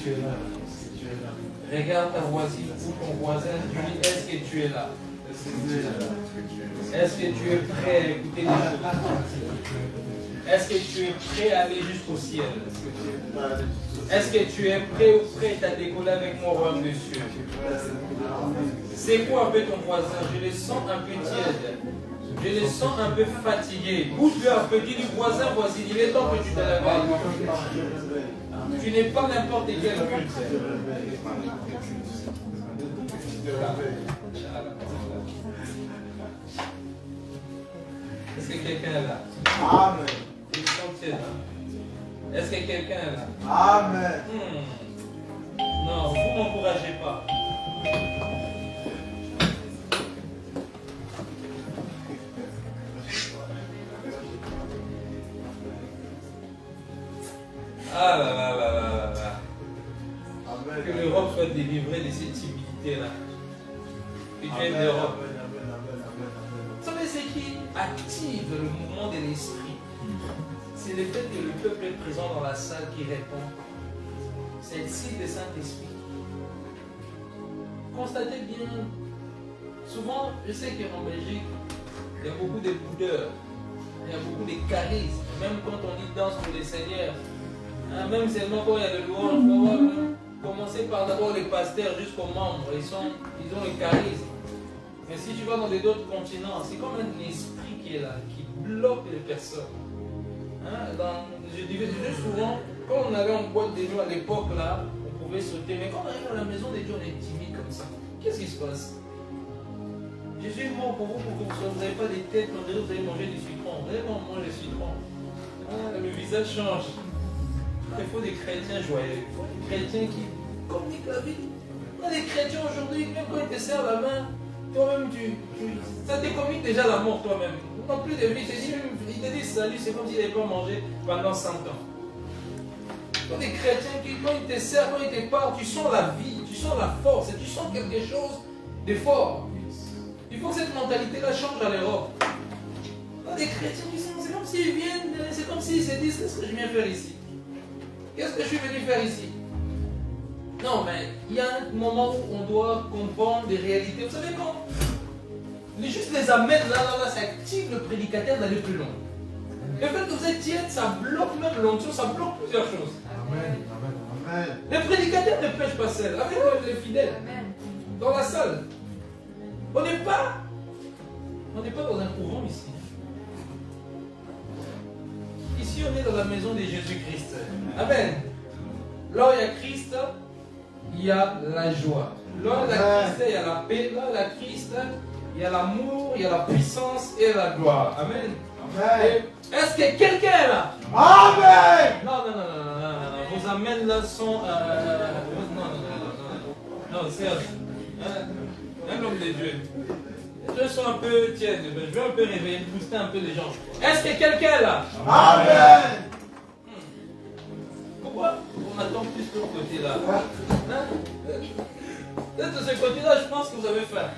tu es là? Regarde ta voisine ou ton voisin, dis est-ce que tu es là? Est-ce que tu es prêt à écouter les choses? Est-ce que tu es prêt à aller jusqu'au ciel? Est-ce que tu es prêt ou prête à décoller avec mon royaume des cieux? C'est quoi un peu ton voisin? Je le sens un peu tiède. Je le sens un peu fatigué. Bouge-le un peu, dis du voisin, voisine, il est temps que tu te réveilles. Tu n'es pas n'importe quel culte. Est-ce que quelqu'un est là? Amen. Ils sont tièdes. Est-ce que quelqu'un est là? Amen. Non, vous ne m'encouragez pas. Ah là là là là là là. Amen. Que l'Europe soit délivrée de cette timidité-là. Que tu aies l'Europe. Vous savez ce qui active le mouvement de l'esprit? C'est le fait que le peuple est présent dans la salle qui répond. C'est le signe du Saint-Esprit. Constatez bien, souvent, je sais qu'en Belgique, il y a beaucoup de boudeurs, il y a beaucoup de charisme, même quand on dit danse pour les seigneurs. Hein, même seulement quand il y a le louange, il faut commencer par d'abord les pasteurs jusqu'aux membres, ils ont le charisme. Mais si tu vas dans d'autres continents, c'est comme un esprit qui est là, qui bloque les personnes. Hein, je disais souvent, quand on allait en boîte de nuit à l'époque là, on pouvait sauter, mais quand on arrive à la maison des gens, on est timide comme ça. Qu'est-ce qui se passe? Jésus est mort pour vous, vous n'avez pas des têtes, on dirait que vous avez mangé du citron. Vous avez mangé du citron. Ah, le visage change. Il faut des chrétiens joyeux. Il faut des chrétiens qui communiquent la vie. Il y a des chrétiens aujourd'hui, même quand ils te serrent la main, toi-même, ça te communique déjà la mort toi-même. Non plus de vie. Ils te disent salut, c'est comme s'ils n'avaient pas mangé pendant 100 ans. Il y a des chrétiens qui, quand ils te serrent, quand ils te parlent, tu sens la vie, tu sens la force, et tu sens quelque chose de fort. Il faut que cette mentalité-là change à l'Europe. Il y a des chrétiens qui sont, c'est comme s'ils viennent, c'est comme s'ils se disent, qu'est-ce que je viens faire ici? Qu'est-ce que je suis venu faire ici? Non, mais il y a un moment où on doit comprendre des réalités. Vous savez quand juste les amènes là, ça active le prédicateur d'aller plus loin. Le fait que vous êtes tiède, ça bloque même l'onction, ça bloque plusieurs choses. Amen. Amen. Les prédicateurs ne prêchent pas seuls, avec les fidèles, dans la salle. On n'est pas dans un couvent ici. Ici, on est dans la maison de Jésus-Christ. Amen. Là où il y a Christ, il y a la joie. Là où il y a Christ, il y a la paix. Là où il y a Christ, il y a l'amour, il y a la puissance et la gloire. Amen. Amen. Est-ce que quelqu'un est là? Amen. Non. Vos amens là sont. Non, c'est un homme de Dieu. Je suis un peu tiède, je veux un peu réveiller, booster un peu les gens. Est-ce que quelqu'un est là? Amen. Pourquoi on attend plus de l'autre côté là? Peut-être de ce côté-là, je pense que vous avez faim.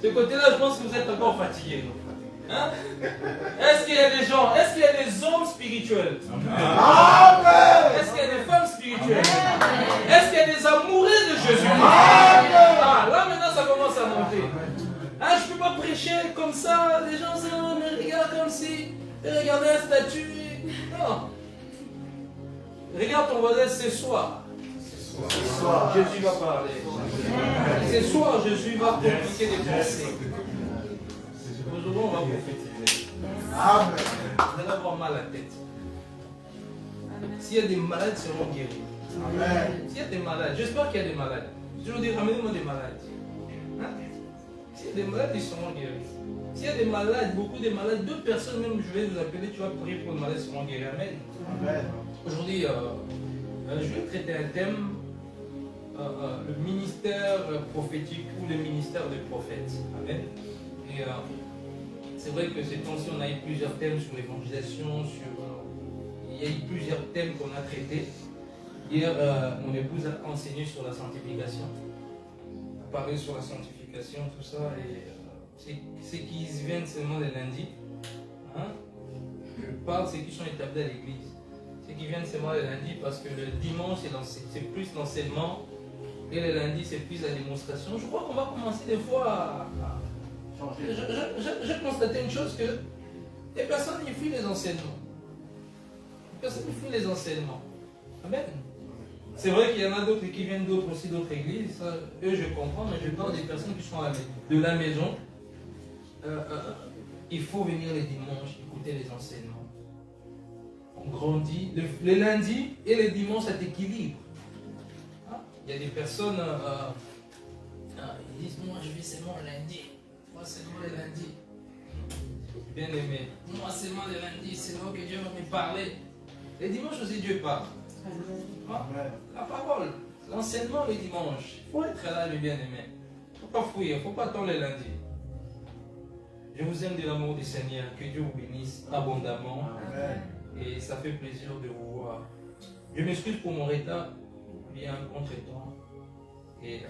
Ce côté-là, je pense que vous êtes encore fatigué. Hein? Est-ce qu'il y a des gens, est-ce qu'il y a des hommes spirituels? Amen. Est-ce qu'il y a des femmes spirituelles? Est-ce qu'il y a des amoureux de Jésus? Ah, là maintenant ça commence à monter. Ah, je ne peux pas prêcher comme ça, les gens me regardent comme si regardaient un statut. Non. Regarde ton voisin ce soir. Jésus va parler. Ce soir, Jésus va communiquer des pensées. Aujourd'hui, on va prophétiser. Amen. Vous allez avoir mal à la tête. S'il y a des malades, ils seront guéris. Amen. S'il y a des malades, j'espère qu'il y a des malades. Je vous dis, ramenez-moi des malades. Hein? S'il y a des malades, ils seront guéris. S'il y a des malades, beaucoup de malades, 2 personnes même, je vais vous appeler, tu vas prier pour les malades, ils seront guéris. Amen. Amen. Aujourd'hui, je vais traiter un thème, le ministère prophétique ou le ministère des prophètes. Amen. Et c'est vrai que ces temps-ci, on a eu plusieurs thèmes sur l'évangélisation, il y a eu plusieurs thèmes qu'on a traités. Hier, mon épouse a enseigné sur la sanctification, a parlé sur la sanctification, tout ça, et c'est qui viennent seulement le lundi. Hein? Je parle, c'est qui sont établis à l'église. ceux qui viennent seulement le lundi, parce que le dimanche, c'est plus l'enseignement, et le lundi, c'est plus la démonstration. Je crois qu'on va commencer des fois à changer. J'ai constaté une chose, que les personnes y fuient les enseignements. Les personnes y fuient les enseignements. Amen. C'est vrai qu'il y en a d'autres qui viennent aussi d'autres églises. Ça, eux, je comprends, mais je parle des personnes qui sont de la maison. Il faut venir les dimanches, écouter les enseignements. On grandit. Les lundis et les dimanches, ça t'équilibre. Il y a des personnes, ils disent, moi je vais seulement le lundi. Moi seulement le lundi. Bien aimé. Moi seulement le lundi, c'est là que Dieu va me parler. Les dimanches aussi, Dieu parle. La parole, l'enseignement le dimanche. Il faut être là, le bien-aimé. Il ne faut pas fouiller, il ne faut pas attendre le lundi. Je vous aime de l'amour du Seigneur. Que Dieu vous bénisse abondamment. Amen. Et ça fait plaisir de vous voir. Je m'excuse pour mon retard, bien contre-temps. Et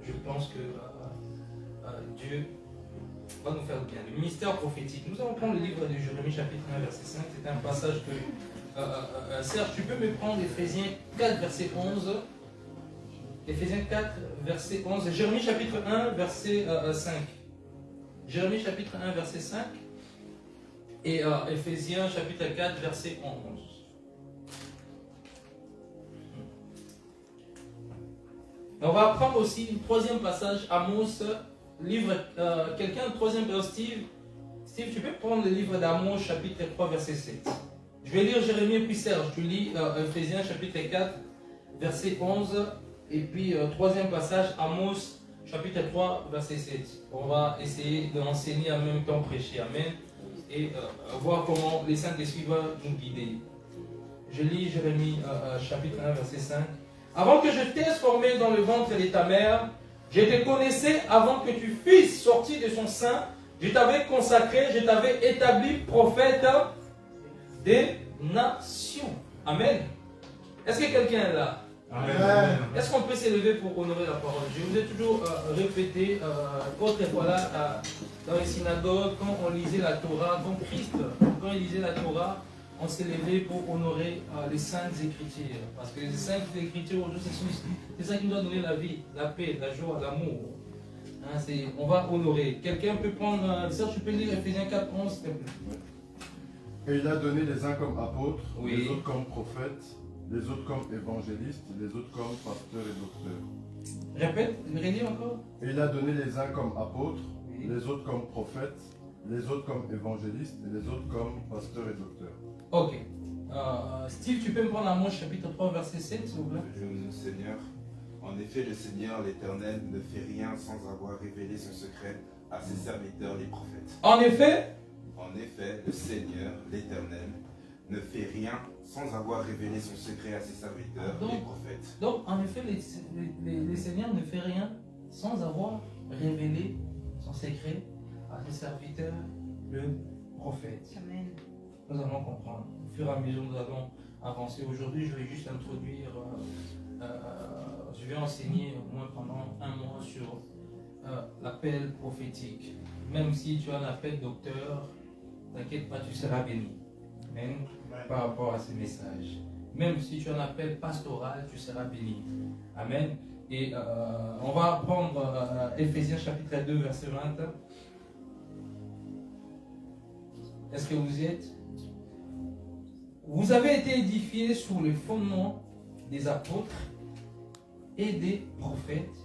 je pense que Dieu va nous faire bien. Le ministère prophétique. Nous allons prendre le livre de Jérémie chapitre 1 verset 5. C'est un passage que Serge, tu peux me prendre Éphésiens 4 verset 11. Éphésiens 4 verset 11. Jérémie chapitre 1 verset 5. Jérémie chapitre 1 verset 5. Et Éphésiens chapitre 4 verset 11. On va prendre aussi un troisième passage, Amos, livre, quelqu'un, troisième passage, Steve, tu peux prendre le livre d'Amos, chapitre 3, verset 7. Je vais lire Jérémie et puis Serge, tu lis Ephésiens, chapitre 4, verset 11, et puis troisième passage, Amos, chapitre 3, verset 7. On va essayer de l'enseigner en même temps prêcher, amen, et voir comment les Saint-Esprit va nous guider. Je lis Jérémie, chapitre 1, verset 5. Avant que je t'aie formé dans le ventre de ta mère, je te connaissais avant que tu fusses sorti de son sein. Je t'avais consacré, je t'avais établi prophète des nations. Amen. Est-ce que quelqu'un est là? Amen. Est-ce qu'on peut s'élever pour honorer la parole? Je vous ai toujours répété, autrefois là, dans les synagogues, quand on lisait la Torah, quand il lisait la Torah, on s'est levé pour honorer les saintes écritures. Parce que les saintes écritures, aujourd'hui, c'est ça qui nous a donné la vie, la paix, la joie, l'amour. Hein, on va honorer. Quelqu'un peut prendre, ça tu peux lire Ephésiens 4, 11, s'il te plaît. Et il a donné les uns comme apôtres, Oui. les autres comme prophètes, les autres comme évangélistes, les autres comme pasteurs et docteurs. Répète, redis encore. Et il a donné les uns comme apôtres, Oui. les autres comme prophètes, les autres comme évangélistes et les autres comme pasteurs et docteurs. Ok. Steve, tu peux me prendre Amos chapitre 3, verset 7, s'il vous plaît. Je Seigneur. En effet, le Seigneur, l'Éternel, ne fait rien sans avoir révélé son secret à ses serviteurs, les prophètes. En effet, Le Seigneur, l'Éternel, ne fait rien sans avoir révélé son secret à ses serviteurs, les prophètes. donc, en effet, le Seigneur ne fait rien sans avoir révélé son secret à ses serviteurs, le prophète. Amen. Nous allons comprendre. Au fur et à mesure, nous allons avancer. Aujourd'hui, je vais juste introduire, je vais enseigner au moins pendant un mois sur l'appel prophétique. Même si tu as un appel docteur, t'inquiète pas, tu seras béni. Amen. Par rapport à ce message. Même si tu as un appel pastoral, tu seras béni. Amen. Et on va prendre Ephésiens chapitre 2, verset 20. Est-ce que vous y êtes? Vous avez été édifiés sur le fondement des apôtres et des prophètes,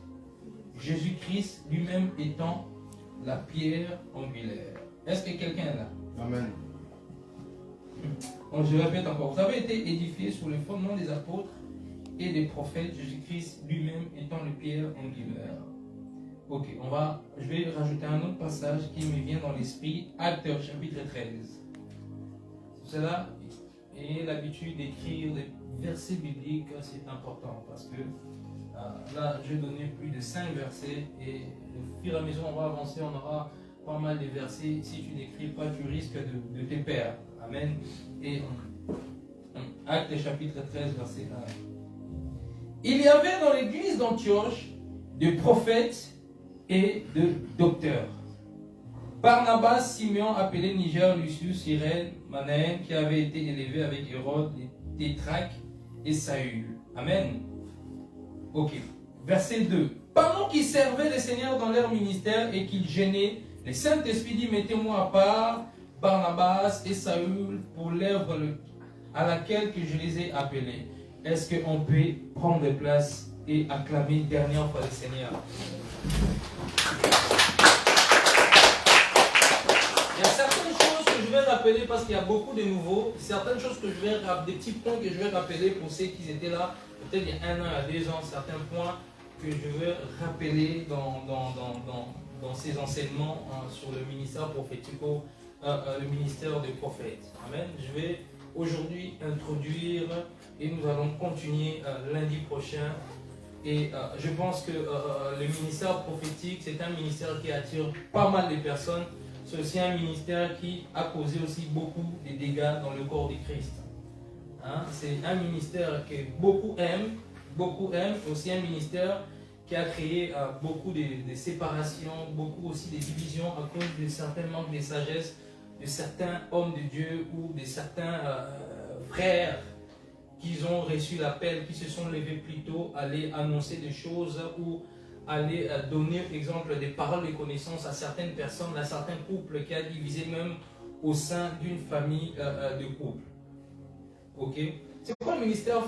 Jésus-Christ lui-même étant la pierre angulaire. Est-ce que quelqu'un est là? Amen. Donc je répète encore, vous avez été édifiés sur le fondement des apôtres et des prophètes, Jésus-Christ lui-même étant la pierre angulaire. Ok, je vais rajouter un autre passage qui me vient dans l'esprit, Actes chapitre 13. Cela et l'habitude d'écrire des versets bibliques, c'est important parce que là, je vais donner plus de 5 versets et au fur et à mesure on va avancer, on aura pas mal de versets. Si tu n'écris pas, tu risques de te perdre. Amen. Et Actes chapitre 13, verset 1. Il y avait dans l'église d'Antioche des prophètes et de docteurs. Barnabas, Simeon appelé Niger, Lucius, Cyrène, Manaën, qui avait été élevé avec Hérode, tétrarque et Saül. Amen. Ok. Verset 2. Pendant qu'ils servaient le Seigneur dans leur ministère et qu'ils gênaient, le Saint-Esprit dit, mettez-moi à part Barnabas et Saül pour l'œuvre à laquelle que je les ai appelés. Est-ce qu'on peut prendre place et acclamer une dernière fois le Seigneur? Il y a certaines choses que je vais rappeler parce qu'il y a beaucoup de nouveaux. Certaines choses que je vais rappeler, des petits points que je vais rappeler pour ceux qui étaient là, peut-être il y a 1 an, il y a 2 ans, certains points que je vais rappeler dans ces enseignements sur le ministère prophétique, le ministère des prophètes. Amen. Je vais aujourd'hui introduire et nous allons continuer lundi prochain. Et je pense que le ministère prophétique, c'est un ministère qui attire pas mal de personnes. C'est aussi un ministère qui a causé aussi beaucoup de dégâts dans le corps de Christ. Hein? C'est un ministère que beaucoup aiment, aussi un ministère qui a créé beaucoup de séparations, beaucoup aussi de divisions à cause de certains manques de sagesse, de certains hommes de Dieu ou de certains frères qui ont reçu l'appel, qui se sont levés plus tôt, aller annoncer des choses ou aller donner, par exemple, des paroles de connaissance à certaines personnes, à certains couples qui a divisé même au sein d'une famille de couple. Ok? C'est quoi le ministère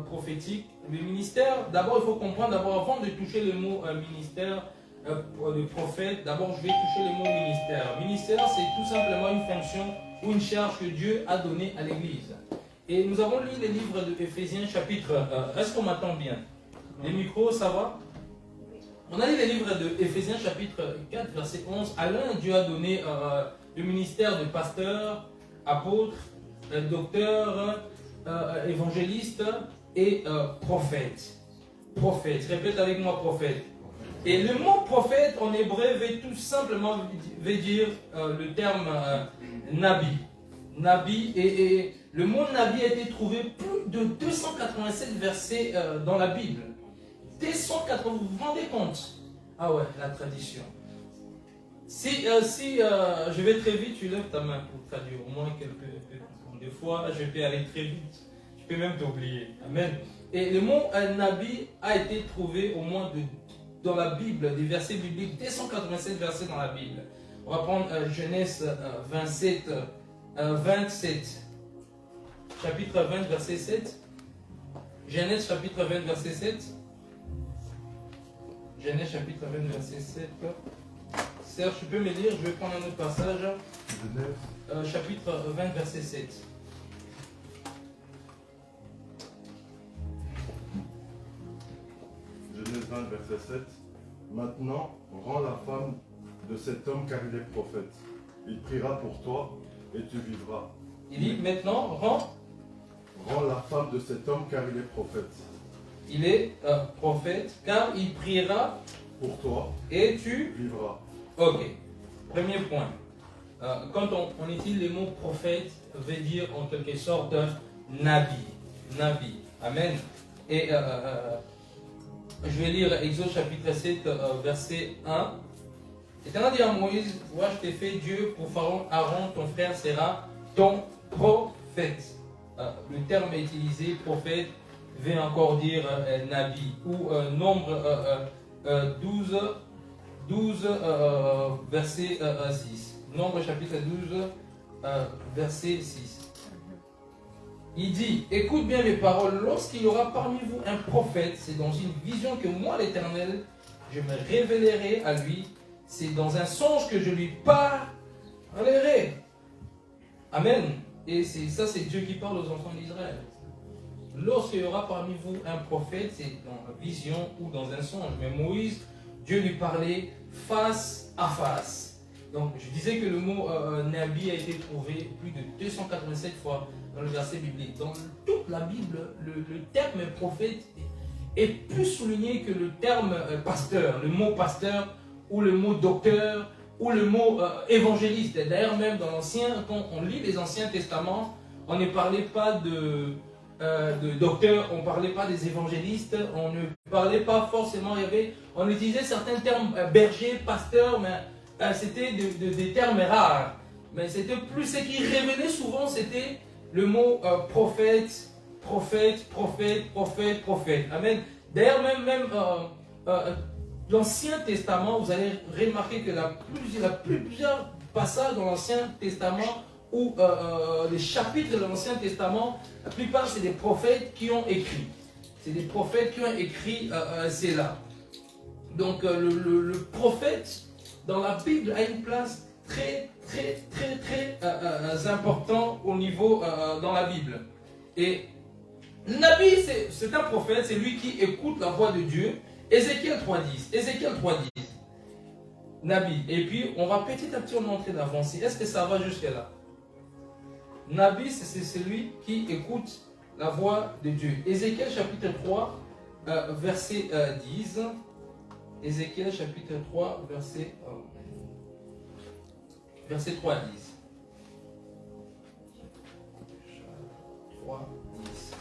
prophétique? Le ministère, d'abord il faut comprendre, d'abord avant de toucher le mot ministère de prophète, d'abord je vais toucher le mot ministère. Ministère, c'est tout simplement une fonction ou une charge que Dieu a donnée à l'Église. Et nous avons lu les livres de Éphésiens chapitre... Est-ce qu'on m'attend bien? Les micros, ça va? On a lu les livres de Éphésiens chapitre 4, verset 11. À l'un, Dieu a donné le ministère de pasteur, apôtre, docteur, évangéliste et prophète. Prophète, répète avec moi prophète. Et le mot prophète en hébreu veut tout simplement veut dire le terme nabi. Nabi et le mot nabi a été trouvé plus de 287 versets dans la Bible. 280, vous vous rendez compte? Ah ouais, la tradition. Si je vais très vite, tu lèves ta main pour traduire au moins quelques. Des fois, je peux aller très vite. Je peux même t'oublier. Amen. Et le mot nabi a été trouvé au moins dans la Bible, des versets bibliques, 287 versets dans la Bible. On va prendre Genèse 27. Chapitre 20, verset 7. Genèse chapitre 20, verset 7. Genèse chapitre 20, verset 7. Serge, tu peux me lire, je vais prendre un autre passage. Chapitre 20, verset 7. Genèse 20, verset 7. Maintenant, rends la femme de cet homme car il est prophète. Il priera pour toi et tu vivras. Il dit maintenant, rends la femme de cet homme car il est prophète. Il est prophète car il priera pour toi et tu vivras. Ok. Premier point. Quand on utilise le mot prophète, veut dire en quelque sorte nabi. Nabi. Amen. Et je vais lire Exode chapitre 7, verset 1. L'Éternel dit à Moïse, vois, je t'ai fait Dieu pour Pharaon, Aaron, ton frère sera ton prophète. Le terme utilisé, prophète, veut encore dire nabi. Ou nombre 12, verset 6. Nombre chapitre 12, verset 6. Il dit, écoute bien mes paroles, lorsqu'il y aura parmi vous un prophète, c'est dans une vision que moi l'Éternel, je me révélerai à lui, c'est dans un songe que je lui parlerai. Amen. Et ça c'est Dieu qui parle aux enfants d'Israël. Lorsqu'il y aura parmi vous un prophète, c'est dans une vision ou dans un songe. Mais Moïse, Dieu lui parlait face à face. Donc je disais que le mot nabi a été trouvé plus de 287 fois dans le verset biblique. Dans toute la Bible, le terme prophète est plus souligné que le terme pasteur. Le mot pasteur ou le mot docteur ou le mot évangéliste. D'ailleurs même dans l'Ancien, quand on lit les Anciens Testaments, on ne parlait pas de docteurs, on ne parlait pas des évangélistes, on ne parlait pas forcément, on utilisait certains termes, berger, pasteur, mais c'était des termes rares. Mais c'était plus, ce qui révélait souvent, c'était le mot prophète, prophète, prophète, prophète, prophète. Amen. D'ailleurs, même l'Ancien Testament, vous allez remarquer que il y a plusieurs passages dans l'Ancien Testament où les chapitres de l'Ancien Testament, la plupart c'est des prophètes qui ont écrit. C'est des prophètes qui ont écrit cela. Donc le prophète dans la Bible a une place très important au niveau dans la Bible. Et Nabi, c'est un prophète, c'est lui qui écoute la voix de Dieu. Ézéchiel 3.10. Ézéchiel 3.10. Nabi. Et puis, on va petit à petit en entrer d'avancer. Est-ce que ça va jusqu'à là? Nabi, c'est celui qui écoute la voix de Dieu. Ézéchiel chapitre 3, verset 10. Ézéchiel chapitre 3, verset 3 à 10. 3, 10.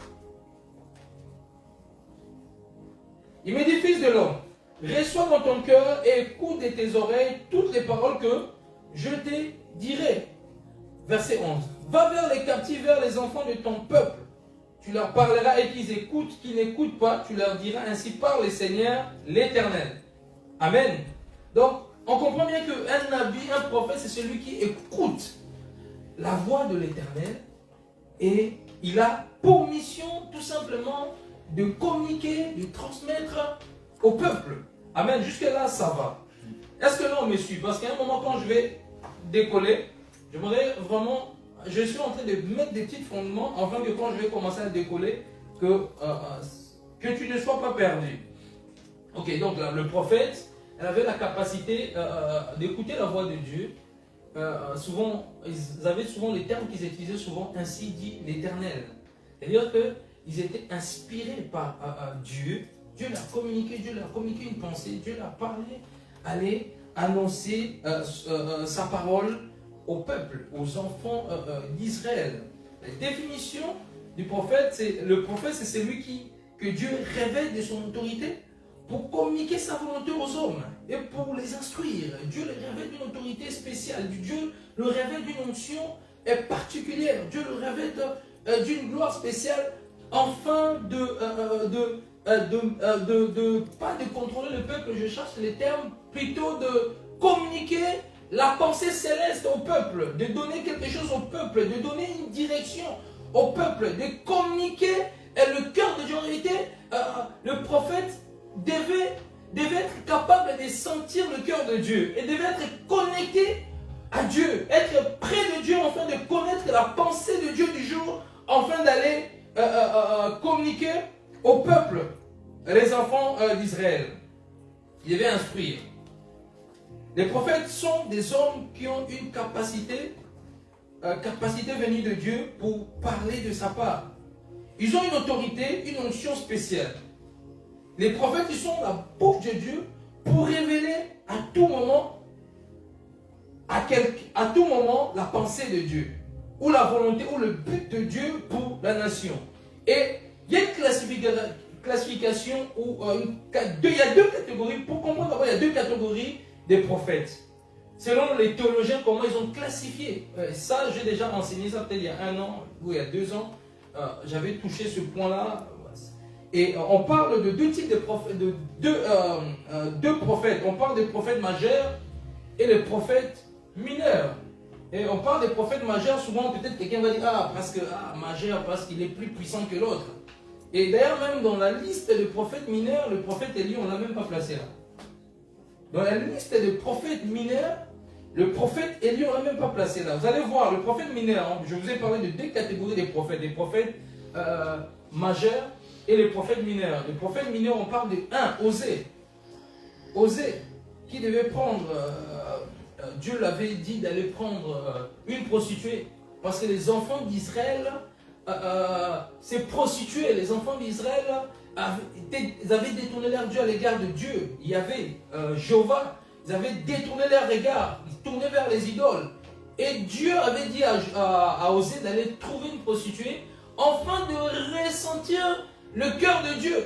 Il me dit, fils de l'homme, reçois dans ton cœur et écoute de tes oreilles toutes les paroles que je te dirai. Verset 11. Va vers les captifs, vers les enfants de ton peuple. Tu leur parleras et qu'ils écoutent, qu'ils n'écoutent pas, tu leur diras, ainsi parle le Seigneur, l'Éternel. Amen. Donc, on comprend bien qu'un nabi, un prophète, c'est celui qui écoute la voix de l'Éternel et il a pour mission tout simplement de communiquer, de transmettre au peuple. Amen. Jusque-là, ça va. Est-ce que là, on me suit? Parce qu'à un moment, quand je vais décoller, j'aimerais vraiment... Je suis en train de mettre des petits fondements afin que quand je vais commencer à décoller, que tu ne sois pas perdu. Ok, donc là, le prophète, elle avait la capacité d'écouter la voix de Dieu. Souvent, ils avaient souvent les termes qu'ils utilisaient souvent, ainsi dit l'Éternel. C'est-à-dire qu'ils étaient inspirés par Dieu. Dieu leur a communiqué une pensée, Dieu leur parlait, allait annoncer sa parole au peuple, aux enfants d'Israël. La définition du prophète, c'est celui que Dieu révèle de son autorité pour communiquer sa volonté aux hommes et pour les instruire. Dieu le révèle d'une autorité spéciale, Dieu le révèle d'une onction particulière, Dieu le révèle d'une gloire spéciale, afin pas de contrôler le peuple, je cherche les termes, plutôt de communiquer la pensée céleste au peuple, de donner quelque chose au peuple, de donner une direction au peuple, de communiquer le cœur de Dieu. En réalité, le prophète devait être capable de sentir le cœur de Dieu et devait être connecté à Dieu, être près de Dieu afin de connaître la pensée de Dieu du jour, afin d'aller communiquer au peuple, les enfants d'Israël. Il devait instruire. Les prophètes sont des hommes qui ont une capacité venue de Dieu pour parler de sa part. Ils ont une autorité, une onction spéciale. Les prophètes, ils sont la bouche de Dieu pour révéler à tout moment, la pensée de Dieu, ou la volonté, ou le but de Dieu pour la nation. Et il y a une classification où il y a deux catégories. Pour comprendre d'abord, il y a deux catégories des prophètes. Selon les théologiens, comment ils ont classifié. Ça, j'ai déjà enseigné ça peut-être il y a 1 an ou il y a 2 ans. J'avais touché ce point-là. Et on parle de deux types de prophètes, deux prophètes. On parle des prophètes majeurs et les prophètes mineurs. Et on parle des prophètes majeurs, souvent peut-être quelqu'un va dire majeur parce qu'il est plus puissant que l'autre. Et d'ailleurs même dans la liste des prophètes mineurs, le prophète Élie, on ne l'a même pas placé là. Dans la liste des prophètes mineurs, le prophète Élie, on ne l'a même pas placé là. Vous allez voir, le prophète mineur, je vous ai parlé de deux catégories des prophètes majeurs et les prophètes mineurs. Les prophètes mineurs, on parle de Osée. Osée, qui devait prendre, Dieu l'avait dit d'aller prendre une prostituée, parce que les enfants d'Israël s'est prostitué. Les enfants d'Israël avaient détourné leur Dieu à l'égard de Dieu. Il y avait Jéhovah, ils avaient détourné leur regard, ils tournaient vers les idoles. Et Dieu avait dit à Osée d'aller trouver une prostituée, afin de ressentir le cœur de Dieu.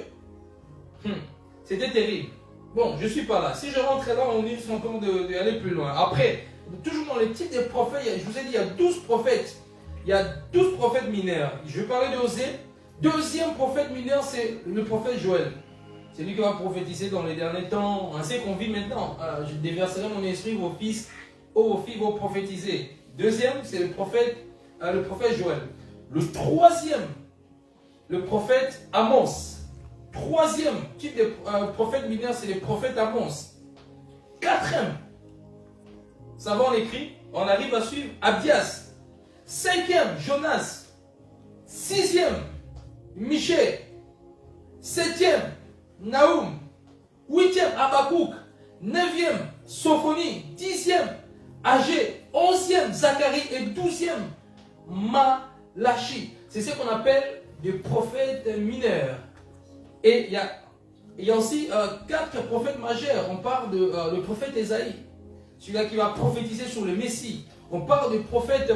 C'était terrible. Bon, je ne suis pas là. Si je rentrais là, on risque encore d'aller plus loin. Après, toujours dans les types de prophètes, je vous ai dit, il y a 12 prophètes. il y a 12 prophètes mineurs. Je vais parler d'Osée. Deuxième prophète mineur, c'est le prophète Joël. C'est lui qui va prophétiser dans les derniers temps. On sait qu'on vit maintenant. Je déverserai mon esprit, vos fils, vos filles vont prophétiser. Deuxième, c'est le prophète Joël. Le troisième, le prophète Amos. Troisième type de prophète mineur, c'est le prophète Amos. Quatrième, ça va en écrit, on arrive à suivre Abdias. Cinquième, Jonas. Sixième, Michée. Septième, Naoum. Huitième, Habakkuk. Neuvième, Sophonie. Dixième, Agé. Onzième, Zacharie. Et douzième, Malachi. C'est ce qu'on appelle des prophètes mineurs. Et il y a aussi 4 prophètes majeurs. On parle de le prophète Ésaïe, celui-là qui va prophétiser sur le Messie. On parle du prophète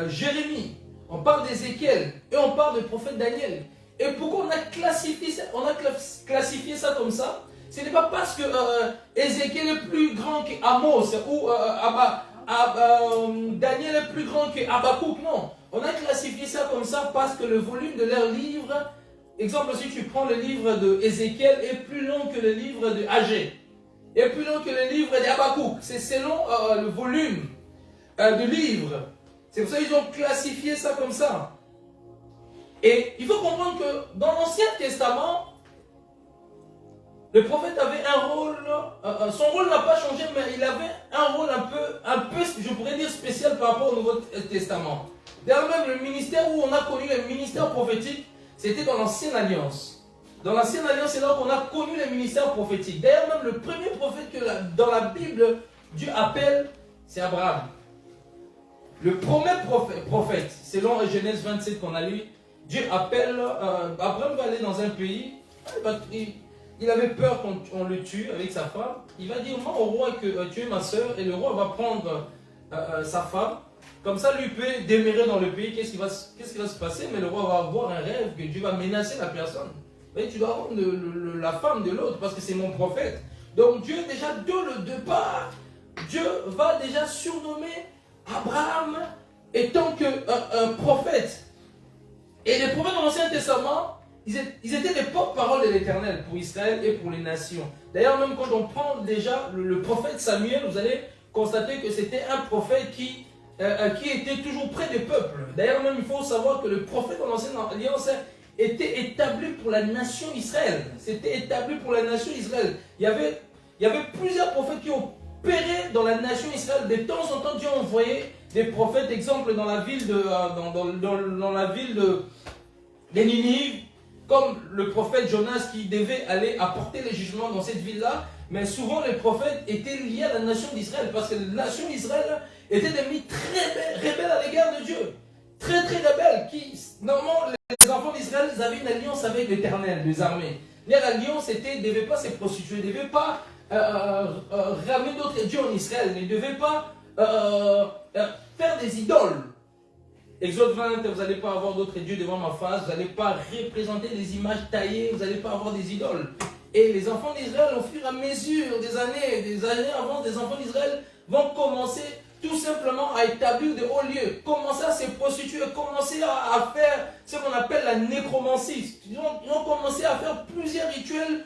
Jérémie. On parle d'Ézéchiel. Et on parle du prophète Daniel. Et pourquoi on a classifié ça comme ça? Ce n'est pas parce que Ézéchiel est plus grand qu'Amos ou Daniel est plus grand qu'Habakkuk. Non. On a classifié ça comme ça parce que le volume de leur livre, exemple, si tu prends le livre de Ézéchiel, est plus long que le livre de Agé, est plus long que le livre d'Habakkuk. C'est selon le volume du livre. C'est pour ça qu'ils ont classifié ça comme ça. Et il faut comprendre que dans l'Ancien Testament, le prophète avait un rôle, son rôle n'a pas changé, mais il avait un rôle un peu, je pourrais dire, spécial par rapport au Nouveau Testament. D'ailleurs, même le ministère où on a connu le ministère prophétique, c'était dans l'Ancienne Alliance. Dans l'Ancienne Alliance, c'est là qu'on a connu le ministère prophétique. D'ailleurs, même le premier prophète que dans la Bible, Dieu appelle, c'est Abraham. Le premier prophète, selon Genèse 27 qu'on a lu, Dieu appelle, Abraham va aller dans un pays, il avait peur qu'on le tue avec sa femme. Il va dire, moi au roi que tu es ma soeur, et le roi va prendre sa femme. Comme ça, lui peut demeurer dans le pays. Qu'est-ce qui va se passer? Mais le roi va avoir un rêve que Dieu va menacer la personne. Mais tu dois avoir la femme de l'autre parce que c'est mon prophète. Donc Dieu, déjà, dès le départ, Dieu va déjà surnommer Abraham étant que prophète. Et les prophètes dans l'Ancien Testament, ils étaient des porte-parole de l'Éternel pour Israël et pour les nations. D'ailleurs, même quand on prend déjà le prophète Samuel, vous allez constater que c'était un prophète qui était toujours près des peuples. D'ailleurs, même il faut savoir que le prophète dans l'Ancienne Alliance était établi pour la nation Israël. C'était établi pour la nation Israël. Il y avait plusieurs prophètes qui opéraient dans la nation Israël. De temps en temps, Dieu envoyait des prophètes, exemple dans la ville de Ninive, comme le prophète Jonas qui devait aller apporter les jugements dans cette ville-là. Mais souvent, les prophètes étaient liés à la nation d'Israël parce que la nation d'Israël était devenue très rebelle à l'égard de Dieu. Très rebelle. Normalement, les enfants d'Israël avaient une alliance avec l'Éternel, les armées. Leur alliance ne devait pas se prostituer, ne devait pas ramener d'autres dieux en Israël, ne devait pas faire des idoles. Exode 20, vous n'allez pas avoir d'autres dieux devant ma face, vous n'allez pas représenter des images taillées, vous n'allez pas avoir des idoles. Et les enfants d'Israël, au fur et à mesure des années avant, des enfants d'Israël vont commencer tout simplement à établir de hauts lieux, commencer à se prostituer, commencer à faire ce qu'on appelle la nécromancie. Ils ont commencé à faire plusieurs rituels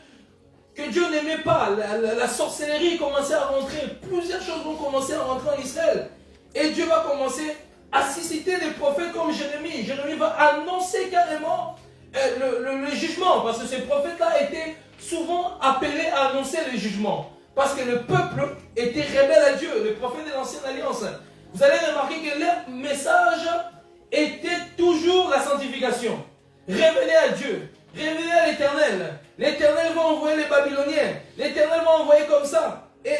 que Dieu n'aimait pas. La sorcellerie commençait à rentrer, plusieurs choses vont commencer à rentrer en Israël. Et Dieu va commencer à susciter des prophètes comme Jérémie. Jérémie va annoncer carrément le jugement, parce que ces prophètes-là étaient souvent appelés à annoncer le jugement. Parce que le peuple était rebelle à Dieu, les prophètes de l'Ancienne Alliance. Vous allez remarquer que leur message était toujours la sanctification. Révéler à Dieu, révéler à l'Éternel. L'Éternel va envoyer les Babyloniens. L'Éternel va envoyer comme ça. Et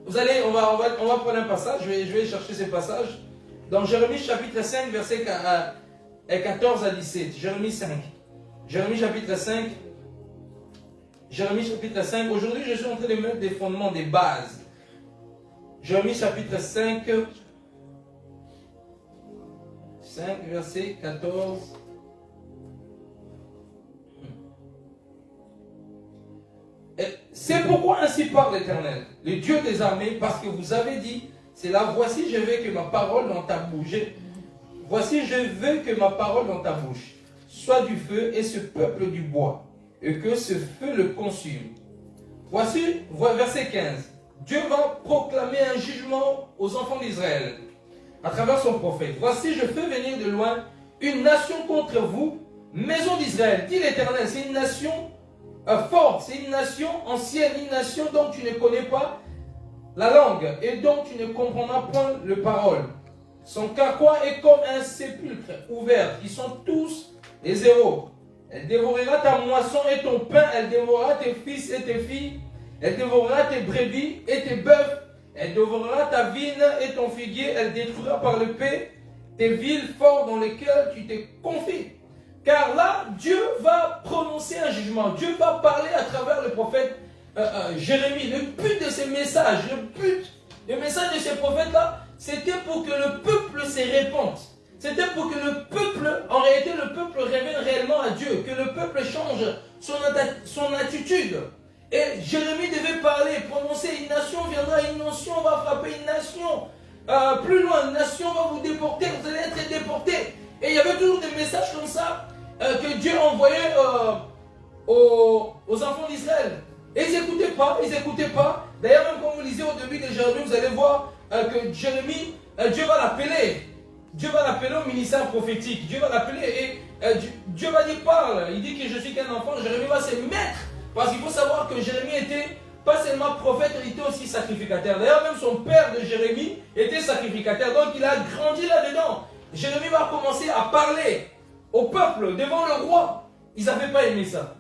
vous allez, on va prendre un passage, je vais chercher ce passage. Dans Jérémie chapitre 5, versets 14 à 17. Jérémie 5. Jérémie chapitre 5. Jérémie chapitre 5. Aujourd'hui, je suis en train de mettre des fondements, des bases. Jérémie chapitre 5. 5, verset 14. C'est pourquoi ainsi parle l'Éternel, le Dieu des armées, parce que vous avez dit, c'est là, voici je vais que ma parole dans ta bouche. voici, je veux que ma parole dans ta bouche soit du feu et ce peuple du bois, et que ce feu le consume. Voici, verset 15. Dieu va proclamer un jugement aux enfants d'Israël à travers son prophète. Voici, je fais venir de loin une nation contre vous, maison d'Israël. Dit l'Éternel, c'est une nation forte, c'est une nation ancienne, une nation dont tu ne connais pas la langue et dont tu ne comprendras point le parole. Son carquois est comme un sépulcre ouvert. Ils sont tous des zéros. Elle dévorera ta moisson et ton pain. Elle dévorera tes fils et tes filles. Elle dévorera tes brebis et tes bœufs. Elle dévorera ta vigne et ton figuier. Elle détruira par l'épée tes villes fortes dans lesquelles tu t'es confié. Car là, Dieu va prononcer un jugement. Dieu va parler à travers le prophète Jérémie. Le but de ces messages, le message de ces prophètes-là, c'était pour que le peuple se répande. C'était pour que le peuple, en réalité, le peuple révèle réellement à Dieu. Que le peuple change son attitude. Et Jérémie devait parler, prononcer, une nation viendra, une nation va frapper une nation. Plus loin, une nation va vous déporter, vous allez être déportés. Et il y avait toujours des messages comme ça que Dieu envoyait aux enfants d'Israël. Et ils n'écoutaient pas. D'ailleurs, même quand vous lisez au début de Jérémie, vous allez voir que Jérémie, Dieu va l'appeler. Dieu va l'appeler au ministère prophétique. Dieu va l'appeler et Dieu va dire parle. Il dit que je suis qu'un enfant. Jérémie va se mettre. Parce qu'il faut savoir que Jérémie était pas seulement prophète, il était aussi sacrificateur. D'ailleurs, même son père de Jérémie était sacrificateur. Donc il a grandi là-dedans. Jérémie va commencer à parler au peuple devant le roi. Ils n'avaient pas aimé ça.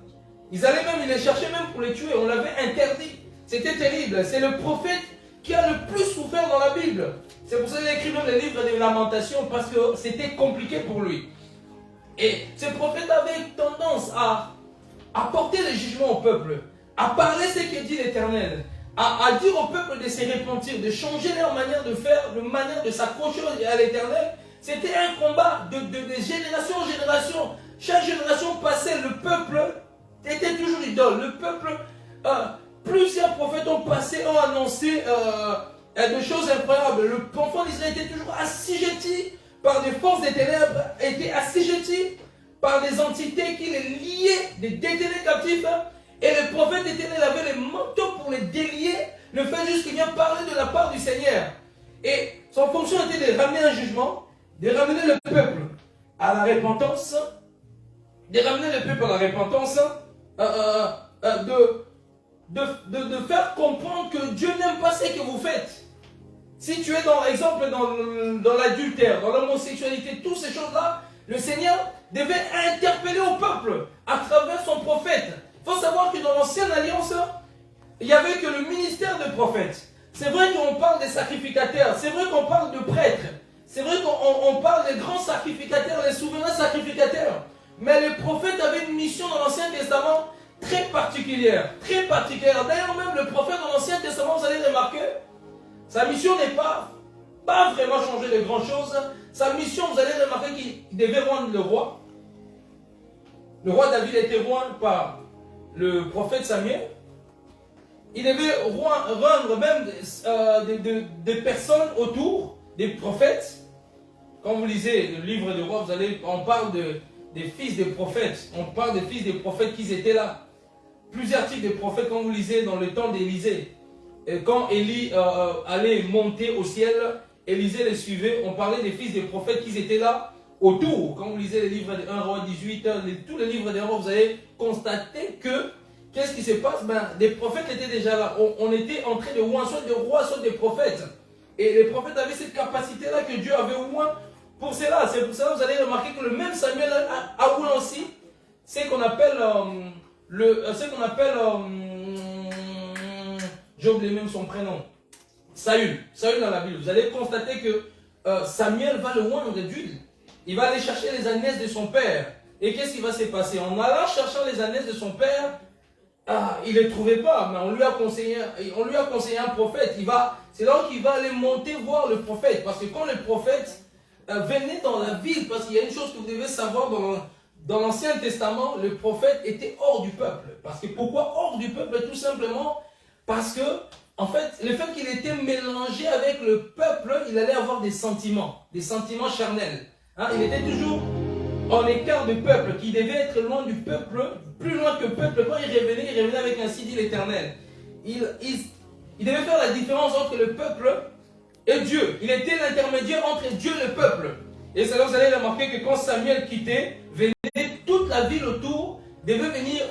Ils allaient même, ils les cherchaient même pour les tuer. On l'avait interdit. C'était terrible. C'est le prophète qui a le plus souffert dans la Bible. C'est pour ça qu'il a écrit même les livres des lamentations, parce que c'était compliqué pour lui. Et ce prophète avait tendance à porter le jugement au peuple, à parler ce que dit l'Éternel, à dire au peuple de se repentir, de changer leur manière de faire, leur manière de s'accrocher à l'Éternel. C'était un combat de génération en génération. Chaque génération passée, le peuple était toujours idole. Le peuple, plusieurs prophètes ont passé, ont annoncé des choses incroyables. Le enfant d'Israël était toujours assujetti par des forces des ténèbres, était assujetti par des entités qui les liaient, des détenus captifs. Et le prophète éternel avait les manteaux pour les délier, le fait juste qu'il vient parler de la part du Seigneur. Et son fonction était de ramener un jugement, de ramener le peuple à la repentance, de ramener le peuple à la repentance, de faire comprendre que Dieu n'aime pas ce que vous faites. Si tu es dans exemple dans l'adultère, dans l'homosexualité, toutes ces choses-là, le Seigneur devait interpeller au peuple à travers son prophète. Il faut savoir que dans l'ancienne alliance, il n'y avait que le ministère de prophète. C'est vrai qu'on parle des sacrificateurs, c'est vrai qu'on parle de prêtres, c'est vrai qu'on parle des grands sacrificateurs, les souverains sacrificateurs. Mais le prophète avait une mission dans l'Ancien Testament très particulière. Très particulière. D'ailleurs, même le prophète dans l'Ancien Testament, vous allez remarquer, sa mission n'est pas vraiment changer de grandes choses. Sa mission, vous allez remarquer qu'il devait rendre le roi. Le roi David était roi par le prophète Samuel. Il devait rendre même des personnes autour, des prophètes. Quand vous lisez le livre de roi, on parle des fils des prophètes. On parle des fils des prophètes qui étaient là. Plusieurs types de prophètes, quand vous lisez dans le temps d'Élisée. Quand Élie allait monter au ciel, Élisée les suivait. On parlait des fils des prophètes qui étaient là autour. Quand vous lisez les livres de 1 roi 18, tous les livres des rois, vous allez constater que qu'est-ce qui se passe? Des prophètes étaient déjà là. On était en train de oint soit des rois, soit des prophètes. Et les prophètes avaient cette capacité-là que Dieu avait oint pour cela. C'est pour ça que vous allez remarquer que le même Samuel a oint aussi ce qu'on appelle j'ai oublié même son prénom. Saül dans la Bible. Vous allez constater que Samuel va le oindre d'huile. Il va aller chercher les ânesses de son père. Et qu'est-ce qui va se passer? En allant chercher les ânesses de son père, il ne les trouvait pas, mais on lui a conseillé un prophète. C'est là qu'il va aller monter voir le prophète. Parce que quand le prophète venait dans la ville, parce qu'il y a une chose que vous devez savoir dans l'Ancien Testament, le prophète était hors du peuple. Parce que pourquoi hors du peuple? Tout simplement parce que, en fait, le fait qu'il était mélangé avec le peuple, il allait avoir des sentiments charnels. Hein, il était toujours en écart du peuple, qui devait être loin du peuple, plus loin que le peuple. Quand il revenait avec ainsi dit l'Éternel. Il devait faire la différence entre le peuple et Dieu. Il était l'intermédiaire entre Dieu et le peuple. Et c'est là que vous allez remarquer que quand Samuel quittait, venait toute la ville autour, devait venir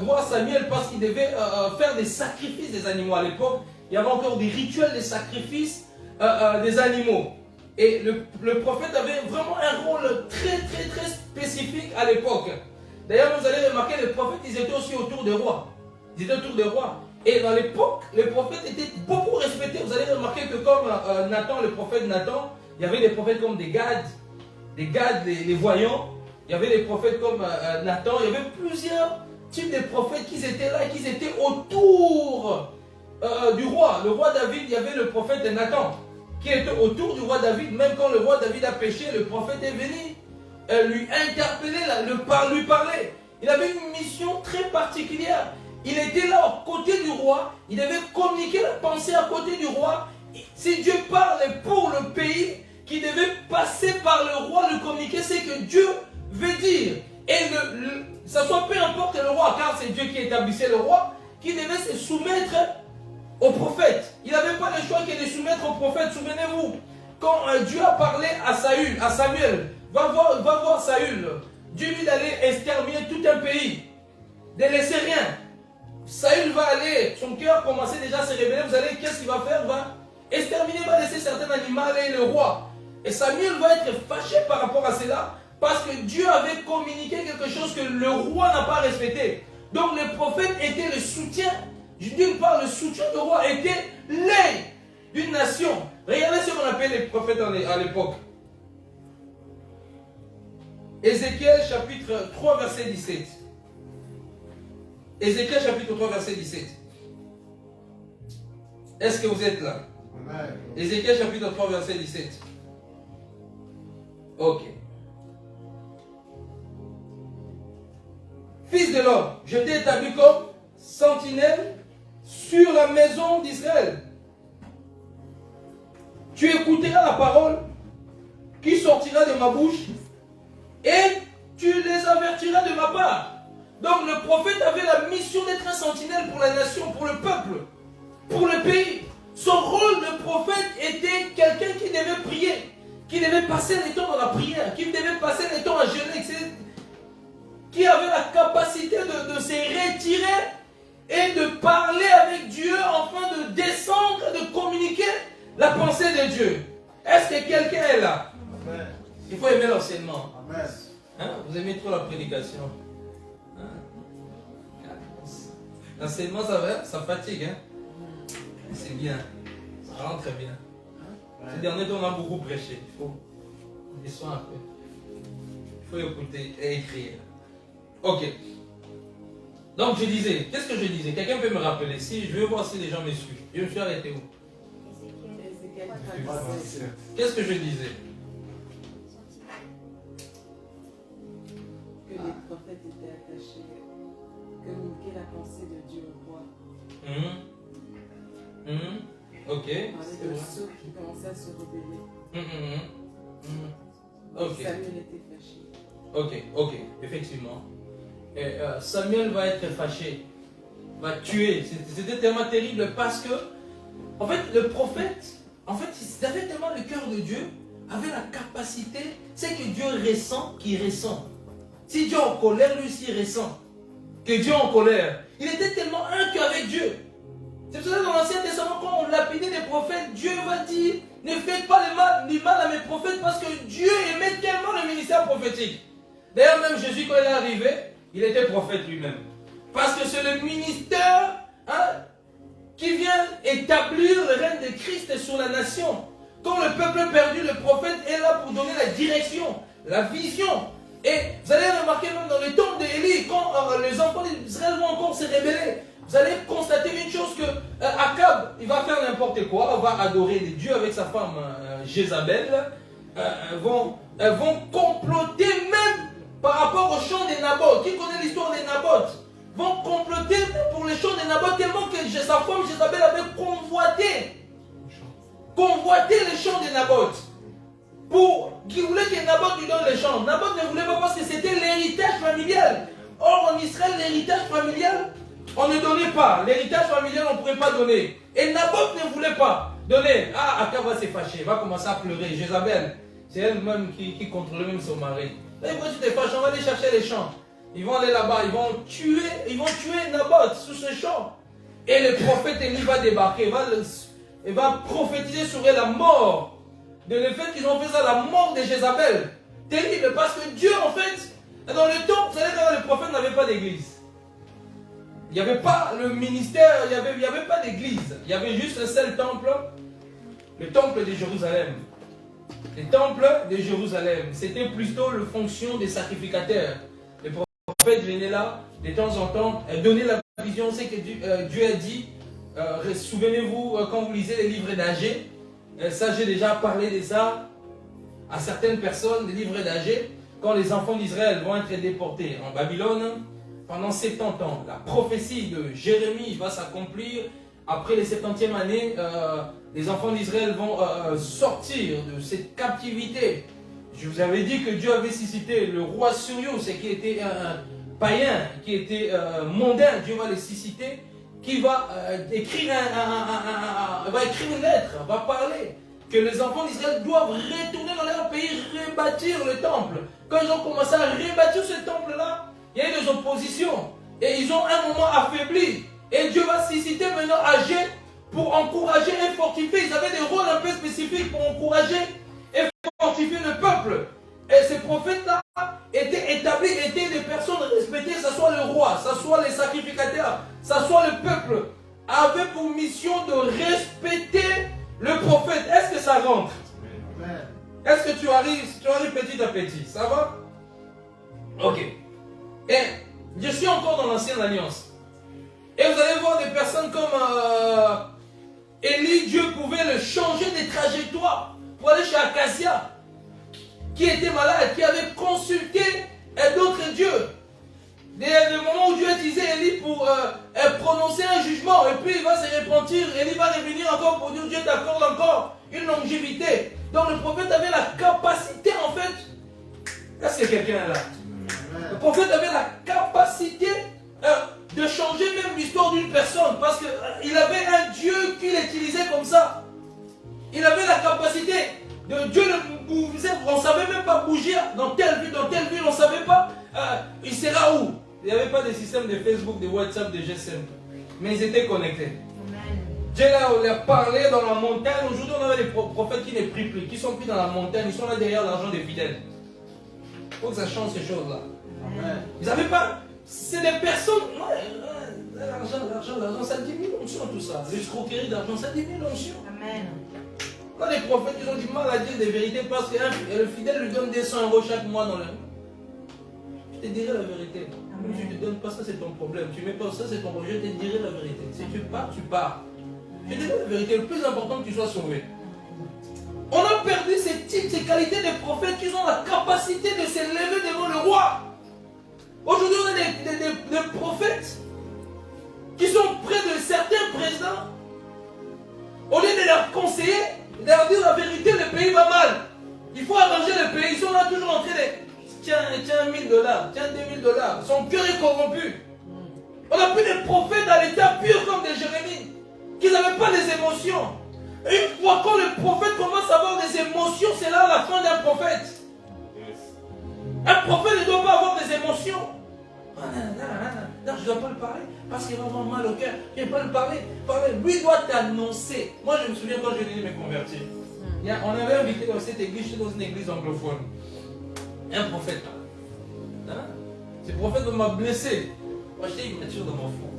voir Samuel parce qu'il devait faire des sacrifices des animaux. À l'époque, il y avait encore des rituels de sacrifices des animaux. Et le prophète avait vraiment un rôle très spécifique à l'époque. D'ailleurs, vous allez remarquer, les prophètes, ils étaient aussi autour des rois. Ils étaient autour des rois. Et dans l'époque, les prophètes étaient beaucoup respectés. Vous allez remarquer que comme Nathan, le prophète Nathan, il y avait des prophètes comme des Gad, les voyants. Il y avait des prophètes comme Nathan. Il y avait plusieurs types de prophètes qui étaient là, qui étaient autour du roi. Le roi David, il y avait le prophète Nathan, qui était autour du roi David. Même quand le roi David a péché, le prophète est venu lui interpeller, lui parler. Il avait une mission très particulière. Il était là à côté du roi. Il devait communiquer la pensée à côté du roi. Si Dieu parle pour le pays, qui devait passer par le roi, le communiquer, c'est que Dieu veut dire. Et ça soit peu importe le roi, car c'est Dieu qui établissait le roi, qui devait se soumettre au prophète. Il n'avait pas le choix que de soumettre au prophète. Souvenez-vous, quand Dieu a parlé à Samuel, va voir Saül. Dieu lui d'aller exterminer tout un pays, de laisser rien. Saül va aller, son cœur commençait déjà à se révéler. Vous allez, qu'est-ce qu'il va faire? Il va exterminer, va laisser certains animaux et le roi. Et Samuel va être fâché par rapport à cela, parce que Dieu avait communiqué quelque chose que le roi n'a pas respecté. Donc le prophète était le soutien. D'une part, le soutien du roi était l'aide d'une nation. Regardez ce qu'on appelle les prophètes à l'époque. Ézéchiel chapitre 3 verset 17. Ézéchiel chapitre 3 verset 17. Est-ce que vous êtes là? Amen. Ézéchiel chapitre 3 verset 17. Ok. Fils de l'homme, je t'ai établi comme sentinelle sur la maison d'Israël. Tu écouteras la parole qui sortira de ma bouche et tu les avertiras de ma part. Donc le prophète avait la mission d'être un sentinelle pour la nation, pour le peuple, pour le pays. Son rôle de prophète était quelqu'un qui devait prier, qui devait passer les temps dans la prière, qui devait passer les temps à jeûner, qui avait la capacité de se retirer et de parler avec Dieu afin de descendre, de communiquer la pensée de Dieu. Est-ce que quelqu'un est là? Amen. Il faut aimer l'enseignement. Amen. Hein? Vous aimez trop la prédication. Hein? L'enseignement, ça fatigue. Hein? C'est bien. Ça rentre très bien. Ces derniers temps, on a beaucoup prêché. Il faut descendre un peu. Il faut écouter et écrire. Ok. Donc je disais, qu'est-ce que je disais? Quelqu'un peut me rappeler? Si je veux voir si les gens me suivent. Je me suis arrêté où? Qu'est-ce que je disais? Que les prophètes étaient attachés, communiquer la pensée de Dieu au roi. Ok. On parlait de ceux qui commençaient à se rebeller. Ok. Samuel était fâché. Ok, effectivement. Et, Samuel va être fâché, va tuer. C'était tellement terrible parce que, en fait, le prophète, il avait tellement le cœur de Dieu, avait la capacité, c'est que Dieu ressent qu'il ressent. Si Dieu est en colère, lui aussi ressent que Dieu est en colère. Il était tellement un qu'avec Dieu. C'est pour ça que dans l'Ancien Testament, quand on lapidait des prophètes, Dieu va dire, ne faites pas du mal à mes prophètes parce que Dieu aimait tellement le ministère prophétique. D'ailleurs, même Jésus, quand il est arrivé, il était prophète lui-même. Parce que c'est le ministère qui vient établir le règne de Christ sur la nation. Quand le peuple est perdu, le prophète est là pour donner la direction, la vision. Et vous allez remarquer même dans les temps d'Élie, quand les enfants d'Israël vont encore se rébeller, vous allez constater une chose que Akab, il va faire n'importe quoi, il va adorer les dieux avec sa femme Jézabel. Elles vont comploter même par rapport au champ des Naboth. Qui connaît l'histoire des Naboth? Vont comploter pour les champs des Naboth tellement que sa femme Jézabel avait convoité les champs des Naboth pour qui voulait que Naboth lui donne les champs. Naboth ne voulait pas parce que c'était l'héritage familial. Or, en Israël, l'héritage familial, on ne donnait pas. L'héritage familial, on ne pouvait pas donner. Et Naboth ne voulait pas donner. Ah, Akab va se fâcher, il va commencer à pleurer. Jézabel, c'est elle-même qui contrôlait même son mari. Là, pourquoi tu te fâches? On va aller chercher les champs. Ils vont aller là-bas, ils vont tuer Naboth sous ce champ. Et le prophète Élie va débarquer, il va prophétiser sur elle la mort. De le fait qu'ils ont fait ça, la mort de Jézabel. Terrible, parce que Dieu, en fait, dans le temps, vous savez, quand le prophète n'avait pas d'église. Il n'y avait pas le ministère, il n'y avait pas d'église. Il y avait juste un seul temple, le temple de Jérusalem. Le temple de Jérusalem, c'était plutôt la fonction des sacrificateurs. Le prophète venait là, de temps en temps, donnait la vision. C'est que Dieu a dit, souvenez-vous, quand vous lisez les livres d'Agé, ça j'ai déjà parlé de ça à certaines personnes, des livres d'Agé, quand les enfants d'Israël vont être déportés en Babylone, pendant 70 ans, la prophétie de Jérémie va s'accomplir. Après les 70e années, les enfants d'Israël vont sortir de cette captivité. Je vous avais dit que Dieu avait suscité le roi Surius, qui était un païen, qui était mondain. Dieu va le susciter, qui va écrire une lettre, va parler que les enfants d'Israël doivent retourner dans leur pays, rebâtir le temple. Quand ils ont commencé à rebâtir ce temple-là, il y a eu des oppositions. Et ils ont un moment affaibli. Et Dieu va susciter maintenant Agé pour encourager et fortifier. Ils avaient des rôles un peu spécifiques pour encourager et fortifier le peuple. Et ces prophètes-là étaient établis, étaient des personnes respectées, que ce soit le roi, que ce soit les sacrificateurs, que ce soit le peuple, avaient pour mission de respecter le prophète. Est-ce que ça rentre? Est-ce que tu arrives petit à petit? Ça va? Ok. Et je suis encore dans l'ancienne alliance. Et vous allez voir des personnes comme Élie, Dieu pouvait le changer des trajectoires pour aller chez Acacia, qui était malade, qui avait consulté d'autres dieux. Le moment où Dieu a utilisé Élie pour prononcer un jugement, et puis il va se repentir, Élie va revenir encore pour dire Dieu t'accorde encore une longévité. Donc le prophète avait la capacité en fait. Est-ce que quelqu'un est là? Le prophète avait la capacité de changer même l'histoire d'une personne, parce qu'il avait un Dieu qu'il utilisait comme ça. Il avait la capacité de Dieu le bouger. On ne savait même pas bouger dans telle ville, on ne savait pas il sera où. Il n'y avait pas de système de Facebook, de WhatsApp, de GSM, mais ils étaient connectés. Dieu leur parlait dans la montagne. Aujourd'hui, on avait des prophètes qui ne prient plus, qui sont pris dans la montagne, ils sont là derrière l'argent des fidèles. Il faut que ça change ces choses-là. Ils n'avaient pas. C'est des personnes. L'argent, ça diminue l'onction, tout ça. L'escroquerie d'argent, ça diminue l'onction. Amen. Quand les prophètes, ils ont du mal à dire des vérités parce que le fidèle lui donne 200 € chaque mois dans le. Je te dirai la vérité. Même si je ne te donne pas ça, c'est ton problème. Tu ne mets pas ça, c'est ton problème. Je te dirai la vérité. Si tu pars, tu pars. Je te dirai la vérité. Le plus important, que tu sois sauvé. On a perdu ces qualités des prophètes qui ont la capacité de s'élever devant le roi. Aujourd'hui, on a des prophètes qui sont près de certains présidents. Au lieu de leur conseiller, de leur dire la vérité, le pays va mal. Il faut arranger le pays. Ils sont là toujours en train de... Tiens 1 000 $, tiens 2 000 $. Son cœur est corrompu. On a plus de prophètes dans l'état pur comme des Jérémie, qui n'avaient pas des émotions. Et une fois quand le prophète commence à avoir des émotions, c'est là la fin d'un prophète. Un prophète ne doit pas avoir des émotions. Non, je ne dois pas le parler parce qu'il va avoir mal au cœur. Je ne vais pas le parler. Lui doit t'annoncer. Moi, je me souviens quand je venais me convertir. On avait invité dans cette église, j'étais dans une église anglophone. Un prophète. Ce prophète m'a blessé. Moi, j'étais immature dans mon fond.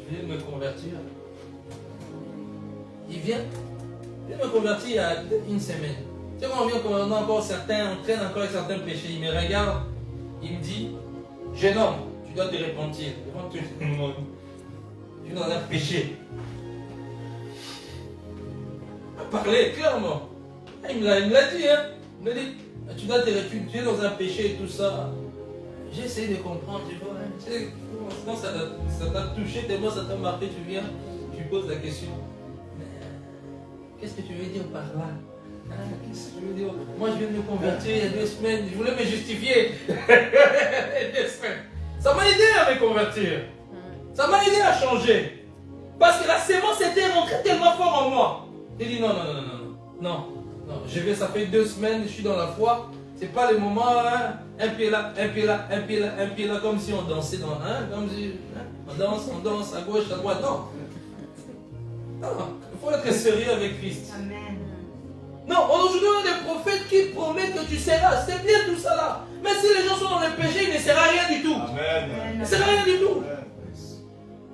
Je venais de me convertir. Il vient me convertir il y a une semaine. Tu sais, quand on vient, on a encore certains, on traîne encore avec certains péchés. Il me regarde, il me dit, jeune homme, tu dois te repentir devant tout le monde. Tu es dans un péché. Il m'a parlé clairement. Il me l'a dit, hein. Il m'a dit, tu dois te repentir, tu es dans un péché et tout ça. J'ai essayé de comprendre, tu vois. Sinon, ça t'a touché, tellement ça t'a marqué, tu viens, tu poses la question. Qu'est-ce que tu veux dire par là? Qu'est-ce que je veux dire? Moi, je viens de me convertir il y a 2 semaines. Je voulais me justifier. 2 semaines. Ça m'a aidé à me convertir. Ça m'a aidé à changer. Parce que la sémence était rentrée tellement fort en moi. J'ai dit non. Ça fait 2 semaines, je suis dans la foi. C'est pas le moment, hein, un pied là, comme si on dansait dans comme si, on danse à gauche, à droite. Non. Il faut être sérieux avec Christ. Amen. Non, aujourd'hui on a des prophètes qui promettent que tu seras. C'est bien tout ça là. Mais si les gens sont dans le péché, il ne sert à rien du tout. Amen. Il ne sert à rien du tout.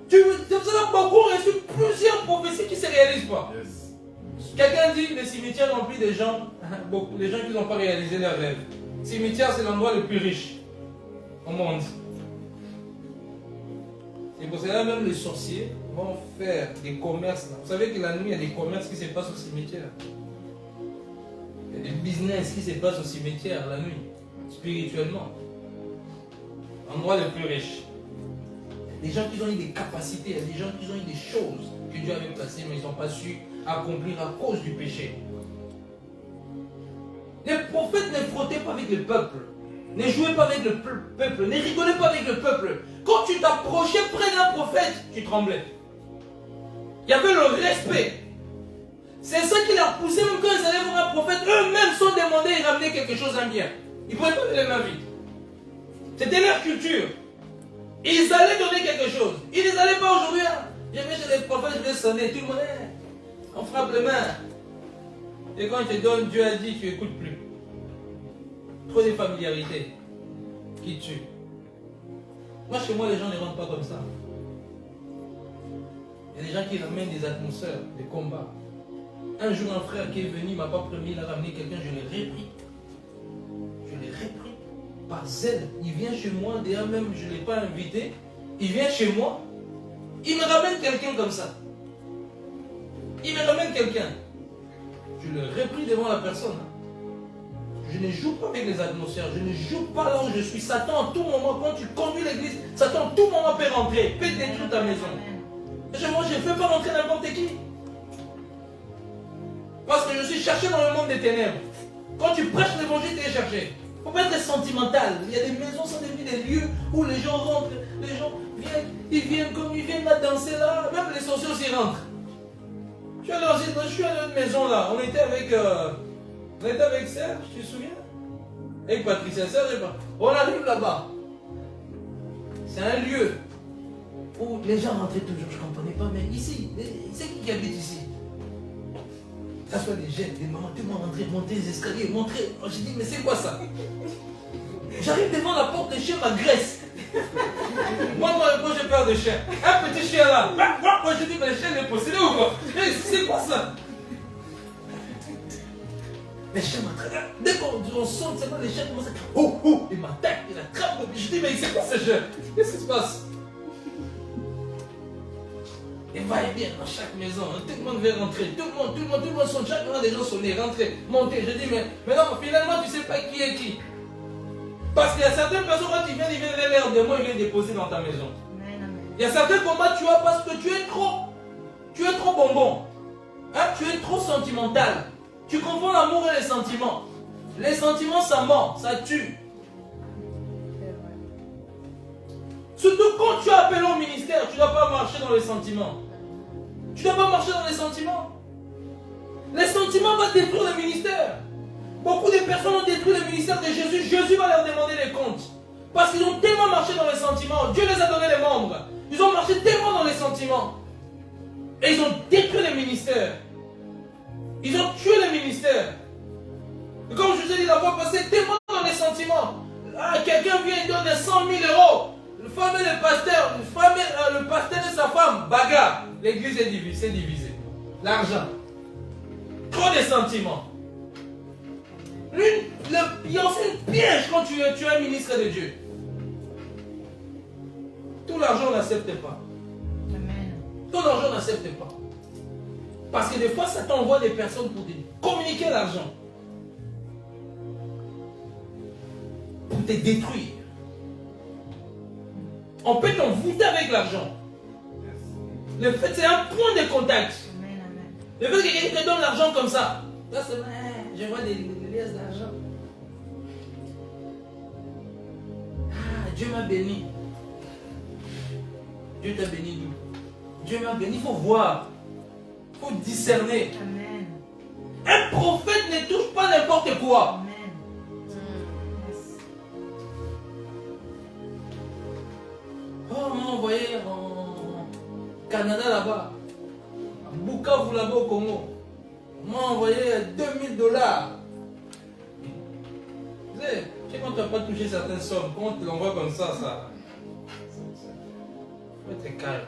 Tu as beaucoup reçu plusieurs prophéties qui ne se réalisent pas. Yes. Quelqu'un dit le cimetière rempli de gens, beaucoup, les gens qui n'ont pas réalisé leurs rêves. Le cimetière, c'est l'endroit le plus riche au monde. Et pour cela, même les sorciers vont faire des commerces. Vous savez que la nuit, il y a des commerces qui se passent au cimetière. Il y a des business qui se passent au cimetière la nuit, spirituellement. L'endroit le plus riche. Il y a des gens qui ont eu des capacités, il y a des gens qui ont eu des choses que Dieu avait placées, mais ils n'ont pas su accomplir à cause du péché. Les prophètes ne frottaient pas avec le peuple, ne jouaient pas avec le peuple, ne rigolaient pas avec le peuple. Quand tu t'approchais près d'un prophète, tu tremblais. Il y avait le respect. C'est ça qui leur poussait, même quand ils allaient voir un prophète, eux-mêmes sont demandés et ramener quelque chose à bien. Ils ne pouvaient pas donner les mains vides. C'était leur culture. Ils allaient donner quelque chose. Ils ne allaient pas aujourd'hui. Je vais chez les prophètes, je vais sonner. Tout le monde, on frappe les mains. Et quand il te donne, Dieu a dit, tu n'écoutes plus. Trop de familiarité qui tue. Moi, chez moi, les gens ne rentrent pas comme ça. Il y a des gens qui ramènent des atmosphères, des combats. Un jour, un frère qui est venu, il ne m'a pas promis, il a ramené quelqu'un, je l'ai repris. Je l'ai repris par zèle. Il vient chez moi, d'ailleurs même, je ne l'ai pas invité. Il vient chez moi, il me ramène quelqu'un comme ça. Il me ramène quelqu'un. Je le repris devant la personne. Je ne joue pas avec les atmosphères, je ne joue pas là où je suis. Satan, en tout moment, quand tu conduis l'église, Satan, en tout moment peut rentrer, peut détruire ta maison. Moi, je ne fais pas rentrer n'importe qui. Parce que je suis cherché dans le monde des ténèbres. Quand tu prêches l'évangile, tu es cherché. Il ne faut pas être sentimental. Il y a des maisons, sont devenues des lieux où les gens rentrent, les gens viennent comme ils viennent là danser là. Même les sorciers aussi rentrent. Je suis à une maison là. On était avec Serge, tu te souviens? Avec Patricia, Serge et pas. On arrive là-bas. C'est un lieu où les gens rentraient toujours. Je ne comprenais pas, mais ici, c'est qui habite ici? Que ce soit des jeunes, des mamans, tout le monde rentrait, monter les escaliers, montrer. J'ai dit, mais c'est quoi ça? J'arrive devant la porte, les chiens m'agressent. Moi, j'ai peur des chiens. Un petit chien là. Moi, je dis, mais le chien est possédé ou quoi? C'est quoi ça? Les chiens m'attrapent. Dès qu'on sort, c'est pas les chiens commencent à... ils m'attaquent, ils attrapent. Je dis, mais c'est quoi ce chien? Qu'est-ce qui se passe? Et va-et-vient dans chaque maison, tout le monde veut rentrer, tout le monde sonne, chacun des gens sonner, rentrer, monter. Je dis, mais non, finalement, tu ne sais pas qui est qui. Parce qu'il y a certaines personnes, quand ils viennent l'air de moi, ils viennent déposer dans ta maison. Il y a certains combats, tu as parce que tu es trop bonbon. Hein? Tu es trop sentimental. Tu confonds l'amour et les sentiments. Les sentiments, ça ment, ça tue. Surtout quand tu es appelé au ministère, tu ne dois pas marcher dans les sentiments. Tu ne dois pas marcher dans les sentiments. Les sentiments vont détruire le ministère. Beaucoup de personnes ont détruit le ministère de Jésus. Jésus va leur demander des comptes. Parce qu'ils ont tellement marché dans les sentiments. Dieu les a donné les membres. Ils ont marché tellement dans les sentiments. Et ils ont détruit le ministère. Ils ont tué le ministère. Et comme je vous ai dit la fois passée, tellement dans les sentiments. Ah, quelqu'un vient et donne 100 000 €. Le femme et le pasteur, le pasteur et sa femme, bagarre. L'église est divisée. L'argent. Trop de sentiments. C'est une piège quand tu es un ministre de Dieu. Tout l'argent, on n'accepte pas. Amen. Tout l'argent, on n'accepte pas. Parce que des fois, ça t'envoie des personnes pour te communiquer l'argent. Pour te détruire. On peut t'envoûter avec l'argent. Le fait, c'est un point de contact. Amen. Le fait que quelqu'un te donne l'argent comme ça. Là, c'est... je vois des liasses d'argent. Ah, Dieu m'a béni. Dieu t'a béni d'où? Dieu m'a béni, il faut voir. Il faut discerner. Amen. Un prophète ne touche pas n'importe quoi. Amen. Yes. Oh, on m'a envoyé en Canada là-bas. À Bukavu là-bas au Congo. On m'a envoyé $2000. Vous savez, tu sais, quand tu n'as pas touché certaines sommes, quand on te l'envoie comme ça. Il faut être calme.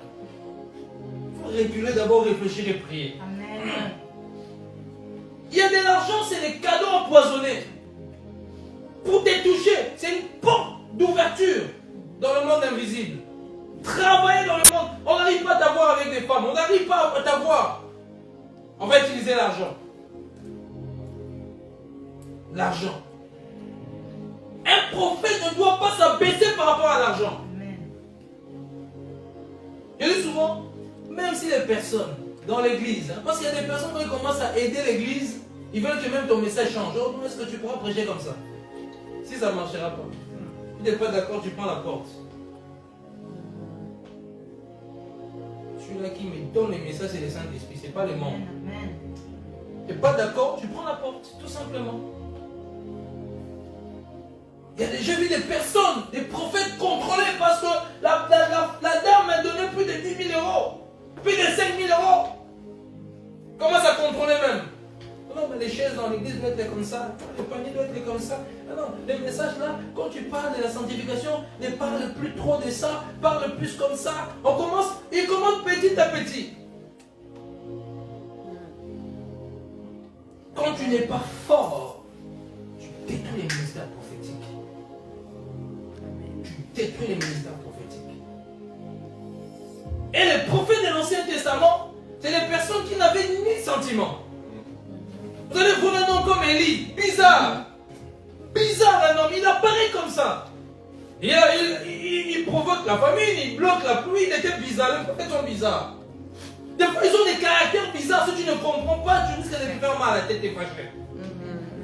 Il faut réguler d'abord, réfléchir et prier. Amen. Il y a de l'argent, c'est des cadeaux empoisonnés. Pour te toucher, c'est une porte d'ouverture dans le monde invisible. Travailler dans le monde, on n'arrive pas à t'avoir avec des femmes, on n'arrive pas à t'avoir. On va utiliser l'argent. L'argent. Un prophète ne doit pas s'abaisser par rapport à l'argent. Amen. Je dis souvent, même si les personnes dans l'église, parce qu'il y a des personnes qui commencent à aider l'église, ils veulent que même ton message change. Oh, est-ce que tu pourras prêcher comme ça? Si ça ne marchera pas. Si tu n'es pas d'accord, tu prends la porte. Celui-là qui me donne les messages, c'est le Saint-Esprit, ce n'est pas les membres. Amen. Tu n'es pas d'accord, tu prends la porte, tout simplement. Il y a déjà vu des personnes, des prophètes contrôlés parce que la dame m'a donné plus de 10 000 euros, plus de 5 000 euros. Comment ça contrôler même? Non, mais les chaises dans l'église doivent être comme ça, les paniers doivent être comme ça. Non, les messages là, quand tu parles de la sanctification, ne parle plus trop de ça, parle plus comme ça. Il commence petit à petit. Quand tu n'es pas fort, tu détruis les ministères prophétiques. Tu détruis les ministères prophétiques. Et les prophètes de l'Ancien Testament, c'est les personnes qui n'avaient ni sentiment. Vous allez voir un homme comme Élie, bizarre. Bizarre un homme, il apparaît comme ça. Il provoque la famine, il bloque la pluie, il était bizarre, les prophètes sont bizarres. Des fois, ils ont des caractères bizarres, si tu ne comprends pas, tu risques de lui faire mal à la tête et fâché.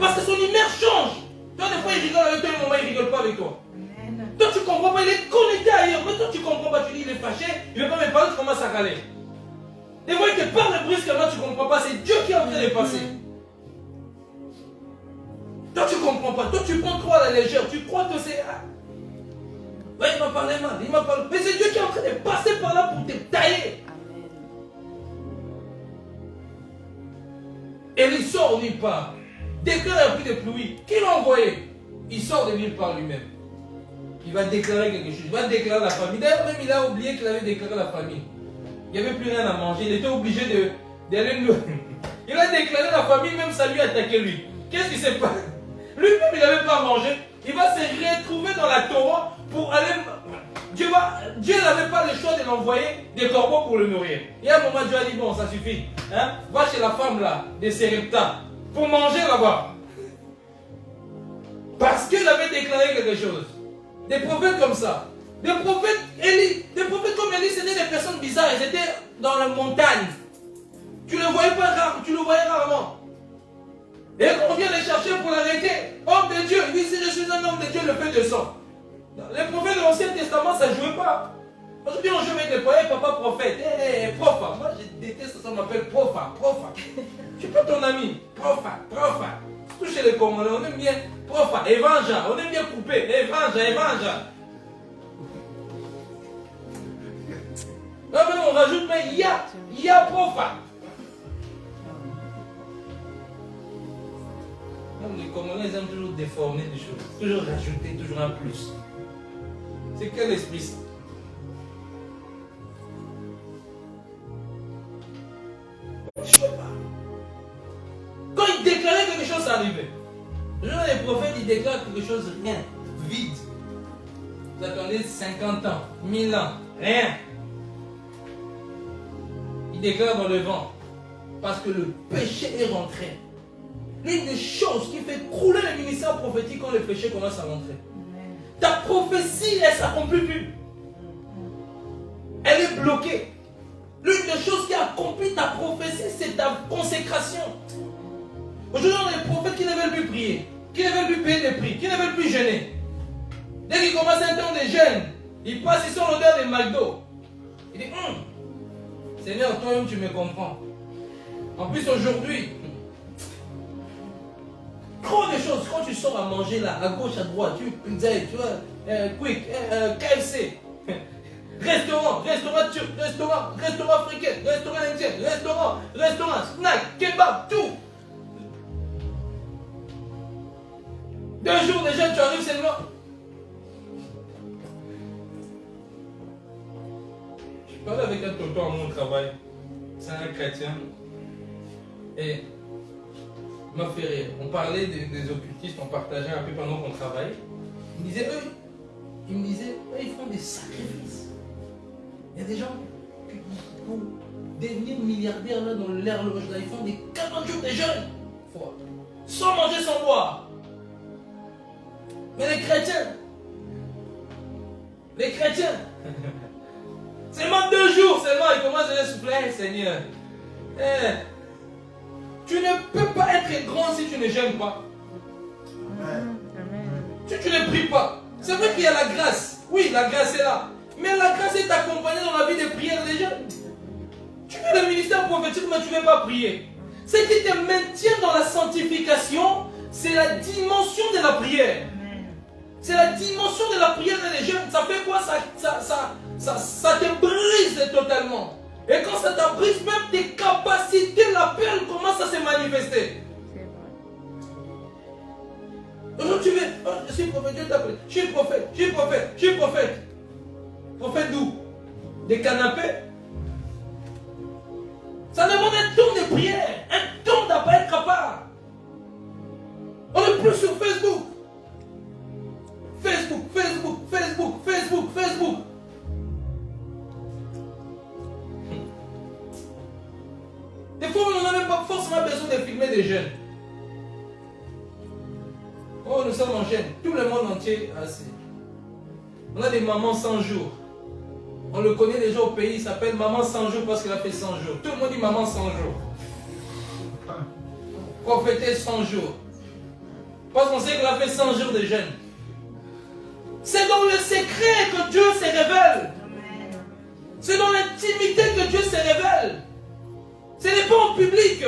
Parce que son humeur change. Toi, des fois, il rigole avec toi, un moment, il ne rigole pas avec toi. Amen. Toi, tu ne comprends pas, il est connecté ailleurs. Mais toi, tu ne comprends pas, tu dis, il est fâché, il ne veut pas me parler, tu commences à râler. Des fois, il te parle brusquement, tu ne comprends pas, c'est Dieu qui est en train de passer. Toi, tu ne comprends pas. Toi, tu prends trop à la légère. Tu crois que c'est... Ouais, il m'a parlé mal. Il m'a parlé... Mais c'est Dieu qui est en train de passer par là pour te tailler. Amen. Et il sort nulle part. Déclare un peu de pluie. Qui l'a envoyé? Il sort de nulle part lui-même. Il va déclarer quelque chose. Il va déclarer la famille. D'ailleurs, même il a oublié qu'il avait déclaré la famille. Il n'y avait plus rien à manger. Il était obligé d'aller... Il a déclaré la famille, même ça lui a attaqué lui. Qu'est-ce qui s'est passé? Lui-même, il n'avait pas mangé. Il va se retrouver dans la Torah pour aller... Dieu n'avait pas le choix de l'envoyer des corbeaux pour le nourrir. Il y a un moment, Dieu a dit, bon, ça suffit. Hein? Va chez la femme là, de Serepta, pour manger là-bas. Parce qu'il avait déclaré quelque chose. Des prophètes comme ça. Des prophètes comme Élie, c'était des personnes bizarres. Ils étaient dans la montagne. Tu ne le voyais pas rare, tu le voyais rarement. Et quand on vient les chercher pour l'arrêter, homme de Dieu, il dit si je suis un homme de Dieu, le fait de sang. Les prophètes de l'Ancien Testament, ça ne jouait pas. Aujourd'hui, on joue avec les poètes, papa prophète, profa. Moi, je déteste ça, on m'appelle profa. Je suis pas ton ami, profa. Surtout chez les Congolais, on aime bien profa, évangile, on aime bien couper, évangile. Non, mais on rajoute, mais il y a profa. Même les Congolais, ils aiment toujours déformer des choses, toujours rajouter, toujours un plus. C'est quel esprit ça? Je sais pas. Quand il déclarait quelque chose, ça arrivait. Les prophètes, ils déclarent quelque chose, rien, vide. Vous attendez 50 ans, 1000 ans, rien. Il déclare dans le vent, parce que le péché est rentré. L'une des choses qui fait crouler le ministère prophétique quand le péché commence à rentrer. Ta prophétie, elle ne s'accomplit plus. Elle est bloquée. L'une des choses qui accomplit ta prophétie, c'est ta consécration. Aujourd'hui, on a des prophètes qui ne veulent plus prier, qui ne veulent plus payer des prix, qui ne veulent plus jeûner. Dès qu'ils commencent un temps de jeûne, ils passent, ils sont l'odeur des McDo. Il dit, Seigneur, toi-même tu me comprends. En plus aujourd'hui, trop de choses. Quand tu sors à manger là, à gauche, à droite, tu pizza, tu vois, quick, KFC, restaurant turc, restaurant africain, restaurant indien, restaurant, snack, kebab, tout. 2 jours déjà, tu arrives seulement. Je parlais avec un tonton à mon travail. C'est un chrétien. Et il m'a fait rire. On parlait des occultistes, on partageait un peu pendant qu'on travaillait. Il me disait, eux, ils font des sacrifices. Il y a des gens qui, pour devenir milliardaires là, dans l'air loge, là, ils font des 40 jours de jeûne. Sans manger, sans boire. Mais les chrétiens, seulement 2 jours, seulement, ils commencent à souffler, Seigneur. Tu ne peux pas être grand si tu ne jeûnes pas. Amen. Tu ne pries pas. C'est vrai qu'il y a la grâce. Oui, la grâce est là. Mais la grâce est accompagnée dans la vie des prières des jeunes. Tu fais le ministère prophétique, mais tu ne veux pas prier. Ce qui te maintient dans la sanctification, c'est la dimension de la prière. C'est la dimension de la prière des jeunes. Ça fait quoi? Ça te brise totalement. Et quand ça te brise, même tes capacités, l'appel commence à se manifester. Aujourd'hui, tu veux, je suis prophète, Dieu t'appelle. Je suis prophète. Prophète d'où? Des canapés? Ça demande un temps de prière, un temps d'appel capable. On est plus sur Facebook. Des fois, on n'a même pas forcément besoin de filmer des jeunes. Oh, nous sommes en chaîne. Tout le monde entier assis. On a des mamans 100 jours. On le connaît déjà au pays, il s'appelle maman 100 jours parce qu'elle a fait 100 jours. Tout le monde dit maman 100 jours. Prophétesse 100 jours. Parce qu'on sait qu'elle a fait 100 jours de jeûne. C'est dans le secret que Dieu se révèle. C'est dans l'intimité que Dieu se révèle. Ce n'est pas en public.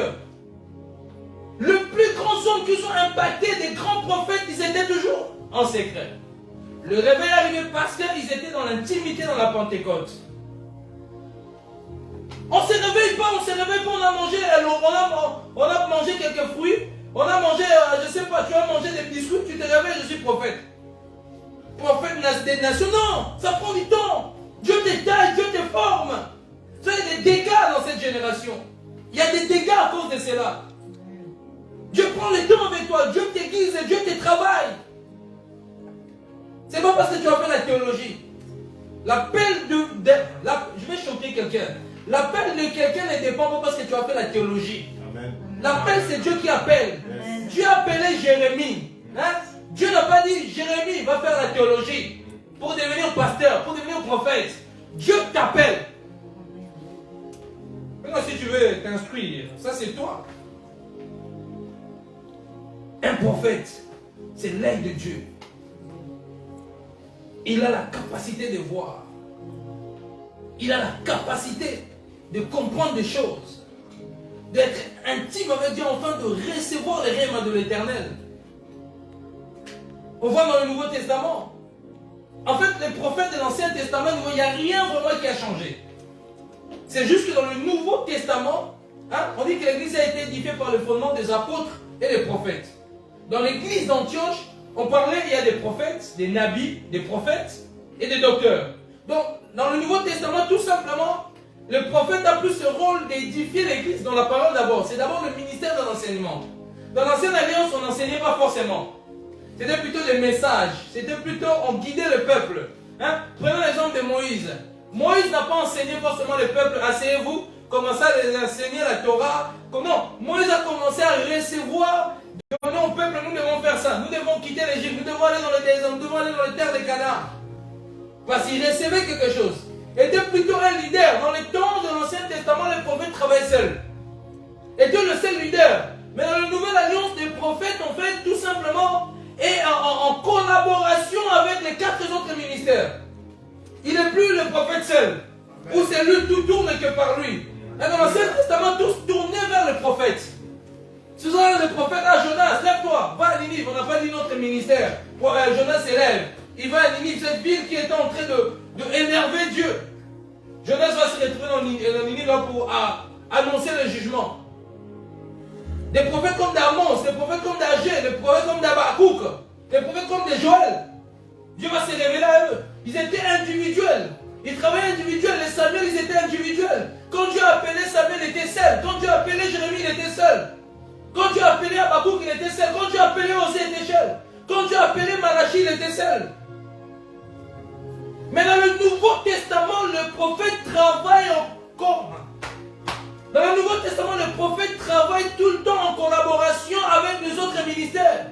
Le plus grand homme qui sont impactés des grands prophètes, ils étaient toujours en secret. Le réveil arrivait parce qu'ils étaient dans l'intimité dans la Pentecôte. On ne se réveille pas, on a mangé, on a mangé quelques fruits, on a mangé, je ne sais pas, tu as mangé des biscuits, tu te réveilles, je suis prophète. Prophète des nations, non, ça prend du temps. Dieu te taille, Dieu te forme. Il y a des dégâts dans cette génération. Il y a des dégâts à cause de cela. Dieu prend le temps avec toi, Dieu t'aiguise, Dieu te travaille. C'est pas parce que tu as fait la théologie. L'appel je vais choquer quelqu'un. L'appel de quelqu'un ne dépend pas parce que tu as fait la théologie. L'appel, c'est Dieu qui appelle. Yes. Dieu a appelé Jérémie. Hein? Dieu n'a pas dit Jérémie va faire la théologie pour devenir pasteur, pour devenir prophète. Dieu t'appelle. Maintenant, si tu veux t'instruire, ça c'est toi. Un prophète, c'est l'œil de Dieu. Il a la capacité de voir. Il a la capacité de comprendre des choses. D'être intime avec Dieu afin de recevoir les rêves de l'Éternel. On voit dans le Nouveau Testament. En fait, les prophètes de l'Ancien Testament, il n'y a rien vraiment qui a changé. C'est juste que dans le Nouveau Testament, on dit que l'Église a été édifiée par le fondement des apôtres et des prophètes. Dans l'Église d'Antioche, on parlait, il y a des prophètes, des nabis, des prophètes et des docteurs. Donc, dans le Nouveau Testament, tout simplement, le prophète a plus ce rôle d'édifier l'Église dans la parole d'abord. C'est d'abord le ministère de l'enseignement. Dans l'Ancienne Alliance, on n'enseignait pas forcément. C'était plutôt des messages. C'était plutôt, on guidait le peuple. Prenons l'exemple de Moïse. Moïse n'a pas enseigné forcément le peuple. Asseyez-vous, commencez à les enseigner la Torah. Comment? Moïse a commencé à recevoir, donner au peuple, nous devons faire ça. Nous devons quitter l'Égypte. Nous devons aller dans le désert. Nous devons aller dans les terres de Canaan. Parce qu'il recevait quelque chose. Il était plutôt un leader. Dans les temps de l'Ancien Testament, les prophètes travaillaient seuls. Il était le seul leader. Mais dans la Nouvelle Alliance, ministère. Il n'est plus le prophète seul. Où c'est lui, tout tourne que par lui. Et dans l'Ancien Testament, tous tournaient vers le prophète. Ce sont le prophète à Jonas, lève-toi, va à Ninive. On n'a pas dit notre ministère. Jonas s'élève. Il va à Ninive, cette ville qui était en train de énerver Dieu. Jonas va se retrouver dans Ninive pour annoncer le jugement. Des prophètes comme d'Amos, des prophètes comme d'Agé, des prophètes comme d'Abakouk, des prophètes comme de Joël. Dieu va se révéler à eux. Ils étaient individuels. Ils travaillaient individuels. Les Samuel, ils étaient individuels. Quand Dieu a appelé Samuel, il était seul. Quand Dieu a appelé Jérémie, il était seul. Quand Dieu a appelé Abakouk, il était seul. Quand Dieu a appelé Osée, il était seul. Quand Dieu a appelé Malachi, il était seul. Mais dans le Nouveau Testament, le prophète travaille encore. Dans le Nouveau Testament, le prophète travaille tout le temps en collaboration avec les autres ministères.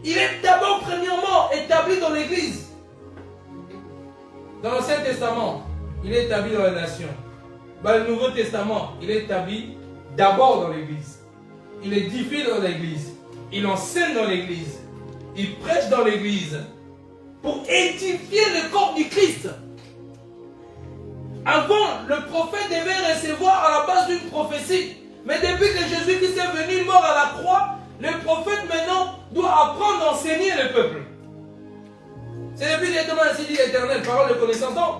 Il est d'abord, premièrement, établi dans l'Église. Dans l'Ancien Testament, il est établi dans la nation. Dans le Nouveau Testament, il est établi d'abord dans l'Église. Il édifie dans l'Église. Il enseigne dans l'Église. Il prêche dans l'Église. Pour édifier le corps du Christ. Avant, le prophète devait recevoir à la base d'une prophétie. Mais depuis que Jésus-Christ est venu mort à la croix, le prophète maintenant doit apprendre à enseigner le peuple. C'est depuis directement ainsi dit l'Éternel, parole de connaissance. Donc,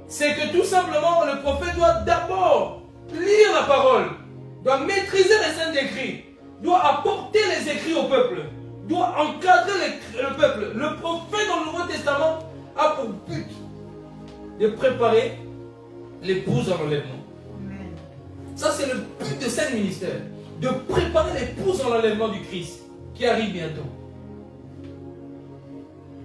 c'est que tout simplement, le prophète doit d'abord lire la parole, doit maîtriser les saints écrits, doit apporter les écrits au peuple, doit encadrer le peuple. Le prophète dans le Nouveau Testament a pour but de préparer l'épouse à l'enlèvement. Ça, c'est le but de ce ministère, de préparer l'épouse à l'enlèvement du Christ, qui arrive bientôt.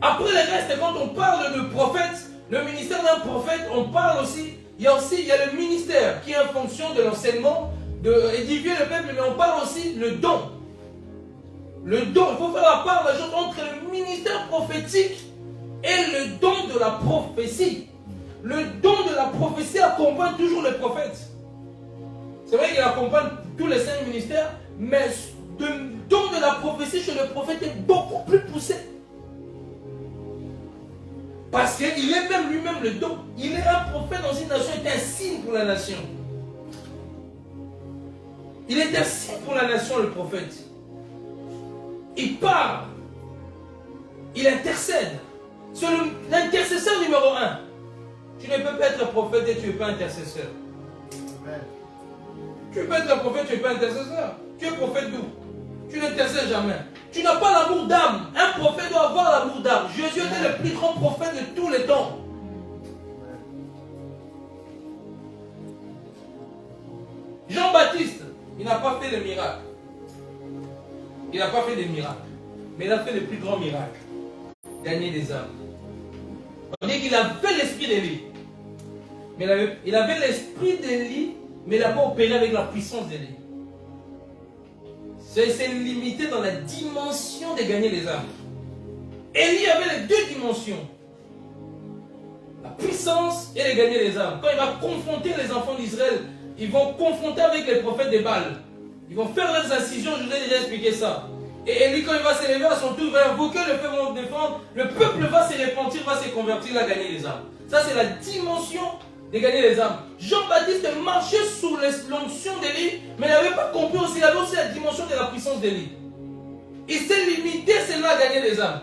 Après le reste, quand on parle de prophète, le ministère d'un prophète, on parle aussi, il y a le ministère qui est en fonction de l'enseignement, d'édifier le peuple, mais on parle aussi le don. Le don, il faut faire la part la chose entre le ministère prophétique et le don de la prophétie. Le don de la prophétie accompagne toujours le prophète. C'est vrai qu'il accompagne tous les 5 ministères, mais le don de la prophétie chez le prophète est beaucoup plus poussé. Parce qu'il est même lui-même le don. Il est un prophète dans une nation, il est un signe pour la nation. Il est un signe pour la nation, le prophète. Il parle. Il intercède. C'est l'intercesseur numéro 1. Tu ne peux pas être prophète et tu n'es pas intercesseur. Amen. Tu peux être prophète, tu n'es pas intercesseur. Tu es prophète d'où? Tu n'intercèdes jamais. Tu n'as pas l'amour d'âme. Un prophète doit avoir l'amour d'âme. Jésus était le plus grand prophète de tous les temps. Jean-Baptiste, il n'a pas fait de miracle. Il n'a pas fait de miracle. Mais il a fait le plus grand miracle. Gagner des âmes. On dit qu'il avait l'esprit d'Élie. Mais il avait l'esprit d'Élie, mais il n'a pas opéré avec la puissance d'Élie. C'est limité dans la dimension de gagner les âmes. Élie avait les 2 dimensions. La puissance et de gagner les âmes. Quand il va confronter les enfants d'Israël, ils vont confronter avec les prophètes de Baal. Ils vont faire leurs incisions, je vous ai déjà expliqué ça. Et Élie, quand il va s'élever à son tour, il va invoquer le feu vont défendre. Le peuple va se repentir, va se convertir, il va gagner les âmes. Ça, c'est la dimension de gagner les âmes. Jean-Baptiste marchait sous l'onction d'Élie, mais il n'avait pas compris aussi, il avait aussi la dimension de la puissance d'Élie. Il s'est limité seulement à gagner les âmes.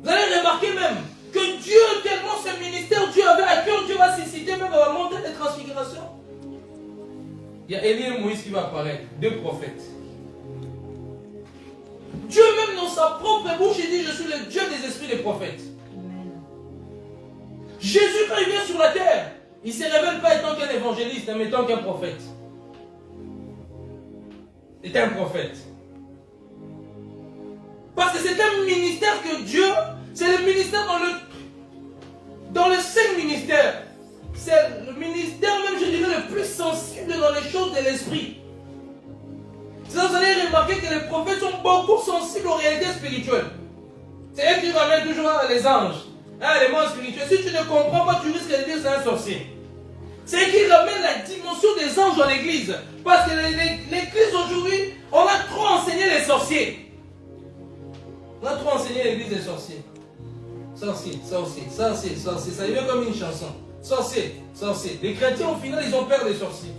Vous allez remarquer même que Dieu, tellement ce ministère, Dieu avait à cœur, Dieu va susciter même à la montée des transfigurations. Il y a Élie et Moïse qui vont apparaître, 2 prophètes. Dieu même dans sa propre bouche, il dit, je suis le Dieu des esprits des prophètes. Jésus, quand il vient sur la terre, il ne se révèle pas étant qu'un évangéliste, mais étant qu'un prophète. C'est un prophète. Parce que c'est un ministère que Dieu, c'est le ministère dans le 5 ministères. C'est le ministère même, je dirais, le plus sensible dans les choses de l'esprit. C'est là que vous allez remarquer que les prophètes sont beaucoup sensibles aux réalités spirituelles. C'est eux qui ramènent toujours les anges. Les mondes spirituels. Si tu ne comprends pas, tu risques de dire c'est un sorcier. C'est eux qui ramènent la dimension des anges dans l'église. Parce que l'église aujourd'hui, on a trop enseigné les sorciers. On a trop enseigné l'église des sorciers. Sorcier, sorcier, sorcier, sorcier. Ça devient comme une chanson. Sorcier, sorcier. Les chrétiens, au final, ils ont peur des sorciers.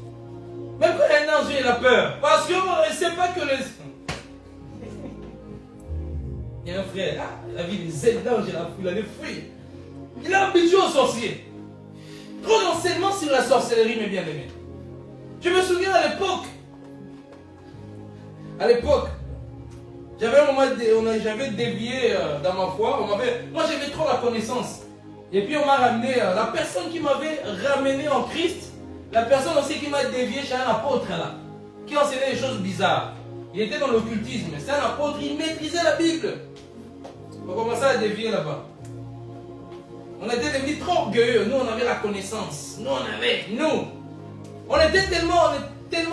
Même quand il y a un ange, il a peur. Parce qu'on ne sait pas que les... Il y a un frère, il a vu des ailes d'ange, il a les fruits. Il a habitué aux sorciers. Trop d'enseignements sur la sorcellerie, mes bien-aimés. Je me souviens à l'époque, j'avais un moment, j'avais dévié dans ma foi. Moi, j'avais trop la connaissance. Et puis, on m'a ramené, la personne qui m'avait ramené en Christ, la personne aussi qui m'a dévié chez un apôtre là, qui enseignait des choses bizarres. Il était dans l'occultisme, c'est un apôtre, il maîtrisait la Bible. On commençait à dévier là-bas. On était devenus trop orgueilleux. Nous, on avait la connaissance. On était tellement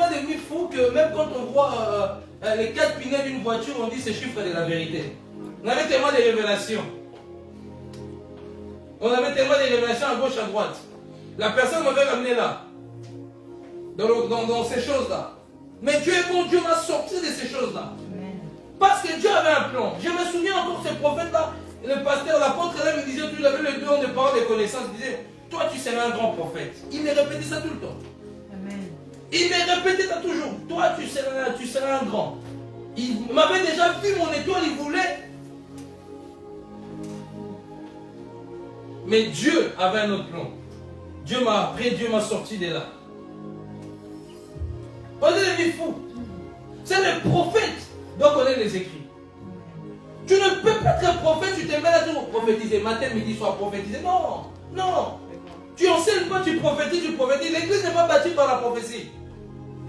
devenus fous que même quand on voit les 4 pinets d'une voiture, on dit ce chiffre est de la vérité. On avait tellement de révélations. À gauche, à droite. La personne m'avait ramené là. Dans ces choses-là. Mais Dieu est bon, Dieu m'a sorti de ces choses-là. Parce que Dieu avait un plan. Je me souviens encore de ce prophète-là. Le pasteur, l'apôtre, là, me disait, tu avais le don de parole de connaissance. Il disait, toi, tu seras un grand prophète. Il me répétait ça tout le temps. Amen. Il me répétait ça toujours. Toi, tu seras un grand. Il m'avait déjà vu mon étoile, il voulait. Mais Dieu avait un autre plan. Dieu m'a sorti de là. On est devenu fou. C'est le prophète doit connaître les écrits. Tu ne peux pas être un prophète, tu te mets là toujours prophétiser. Matin, midi, soir, prophétiser. Non. Tu enseignes pas, tu prophétises. L'église n'est pas bâtie par la prophétie.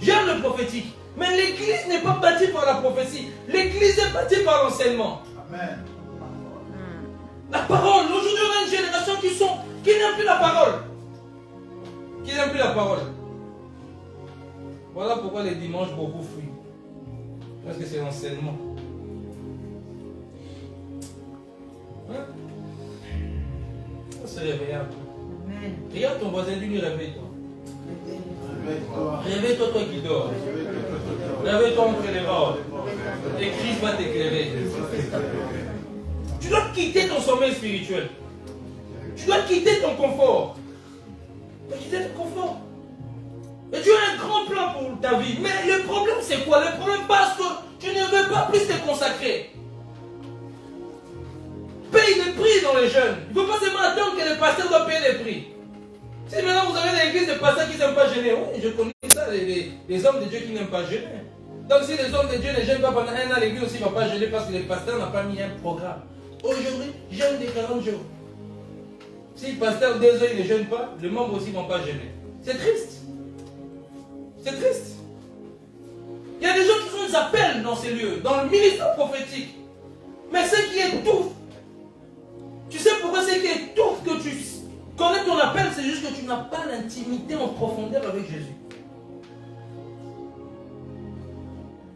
J'aime le prophétique. Mais l'église n'est pas bâtie par la prophétie. L'église est bâtie par l'enseignement. Amen. La parole. Aujourd'hui, on a une génération qui n'aime plus la parole. Voilà pourquoi les dimanches, beaucoup fuient. Parce que c'est l'enseignement. On se réveille un peu. Amen. Regarde ton voisin, lui, réveille-toi. Réveille-toi. Réveille-toi, toi qui dors. Réveille-toi entre les morts. Et Christ va t'éclairer. Tu dois quitter ton sommeil spirituel. Tu dois quitter ton confort. Et tu as un grand plan pour ta vie. Mais le problème, c'est quoi? Le problème, parce que tu ne veux pas plus te consacrer. Paye les prix dans les jeunes. Il ne faut pas seulement attendre que les pasteurs doivent payer les prix. Si maintenant vous avez des églises de pasteurs qui n'aiment pas gêner, oui, je connais ça, les hommes de Dieu qui n'aiment pas gêner. Donc si les hommes de Dieu ne gênent pas pendant un an, l'église aussi ne va pas gêner parce que les pasteurs n'ont pas mis un programme. Aujourd'hui, jeûne des 40 jours. Si le pasteur 2 heures il ne jeûne pas, les membres aussi ne vont pas gêner. C'est triste. C'est triste. Il y a des gens qui ont des appels dans ces lieux, dans le ministère prophétique. Mais ce qui étouffe, tu sais pourquoi ce qui étouffe que tu connais ton appel, c'est juste que tu n'as pas l'intimité en profondeur avec Jésus.